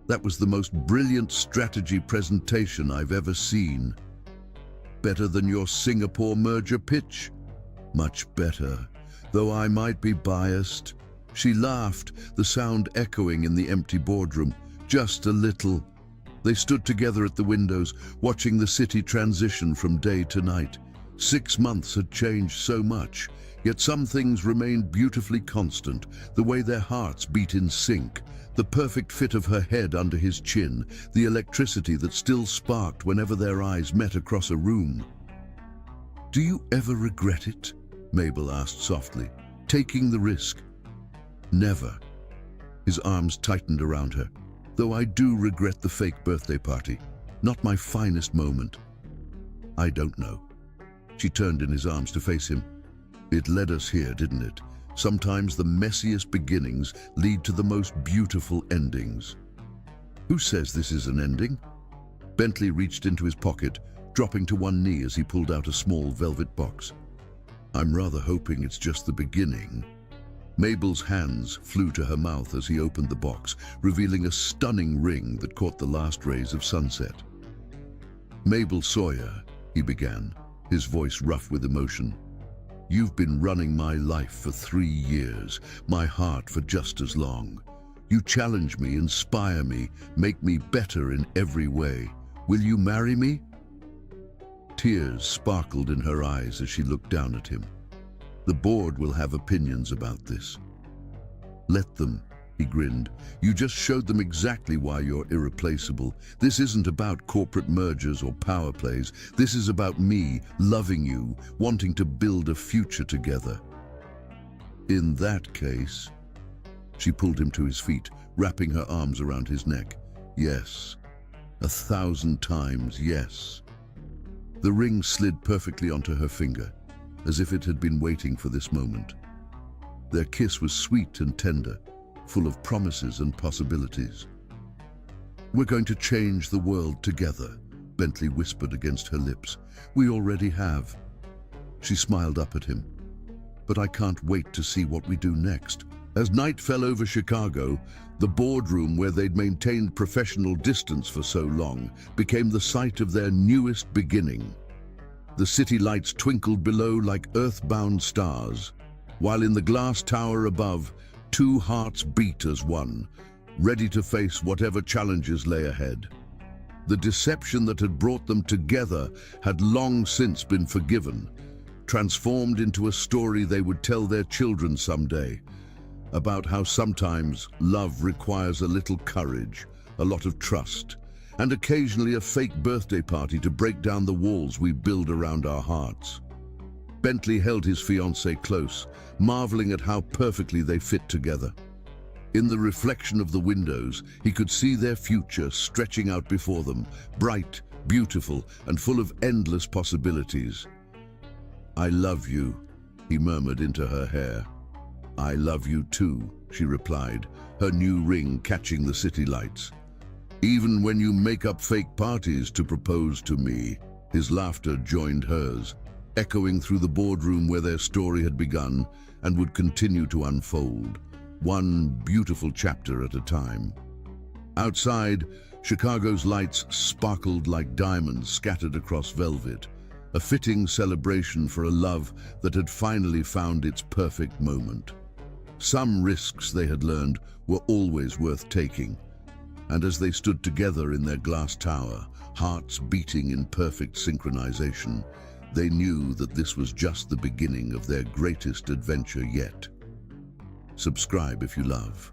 That was the most brilliant strategy presentation I've ever seen. Better than your Singapore merger pitch? Much better, though I might be biased. She laughed, the sound echoing in the empty boardroom, just a little. They stood together at the windows, watching the city transition from day to night. 6 months had changed so much, yet some things remained beautifully constant, the way their hearts beat in sync, the perfect fit of her head under his chin, the electricity that still sparked whenever their eyes met across a room. "Do you ever regret it?" Mabel asked softly, "taking the risk?" "Never." His arms tightened around her. "Though I do regret the fake birthday party. Not my finest moment." "I don't know." She turned in his arms to face him. "It led us here, didn't it? Sometimes the messiest beginnings lead to the most beautiful endings." "Who says this is an ending?" Bentley reached into his pocket, dropping to one knee as he pulled out a small velvet box. "I'm rather hoping it's just the beginning." Mabel's hands flew to her mouth as he opened the box, revealing a stunning ring that caught the last rays of sunset. "Mabel Sawyer," he began, his voice rough with emotion. "You've been running my life for 3 years, my heart for just as long. You challenge me, inspire me, make me better in every way. Will you marry me?" Tears sparkled in her eyes as she looked down at him. "The board will have opinions about this." "Let them," he grinned. "You just showed them exactly why you're irreplaceable. This isn't about corporate mergers or power plays. This is about me loving you, wanting to build a future together." "In that case," she pulled him to his feet, wrapping her arms around his neck. "Yes, 1,000 times yes." The ring slid perfectly onto her finger, as if it had been waiting for this moment. Their kiss was sweet and tender, full of promises and possibilities. "We're going to change the world together," Bentley whispered against her lips. "We already have." She smiled up at him. "But I can't wait to see what we do next." As night fell over Chicago, the boardroom where they'd maintained professional distance for so long became the site of their newest beginning. The city lights twinkled below like earthbound stars, while in the glass tower above, 2 hearts beat as one, ready to face whatever challenges lay ahead. The deception that had brought them together had long since been forgiven, transformed into a story they would tell their children someday, about how sometimes love requires a little courage, a lot of trust, and occasionally a fake birthday party to break down the walls we build around our hearts. Bentley held his fiancée close, marveling at how perfectly they fit together. In the reflection of the windows, he could see their future stretching out before them, bright, beautiful, and full of endless possibilities. "I love you," he murmured into her hair. "I love you too," she replied, her new ring catching the city lights. "Even when you make up fake parties to propose to me." His laughter joined hers, echoing through the boardroom where their story had begun and would continue to unfold, one beautiful chapter at a time. Outside, Chicago's lights sparkled like diamonds scattered across velvet, a fitting celebration for a love that had finally found its perfect moment. Some risks, they had learned, were always worth taking, and as they stood together in their glass tower, hearts beating in perfect synchronization, they knew that this was just the beginning of their greatest adventure yet. Subscribe if you love.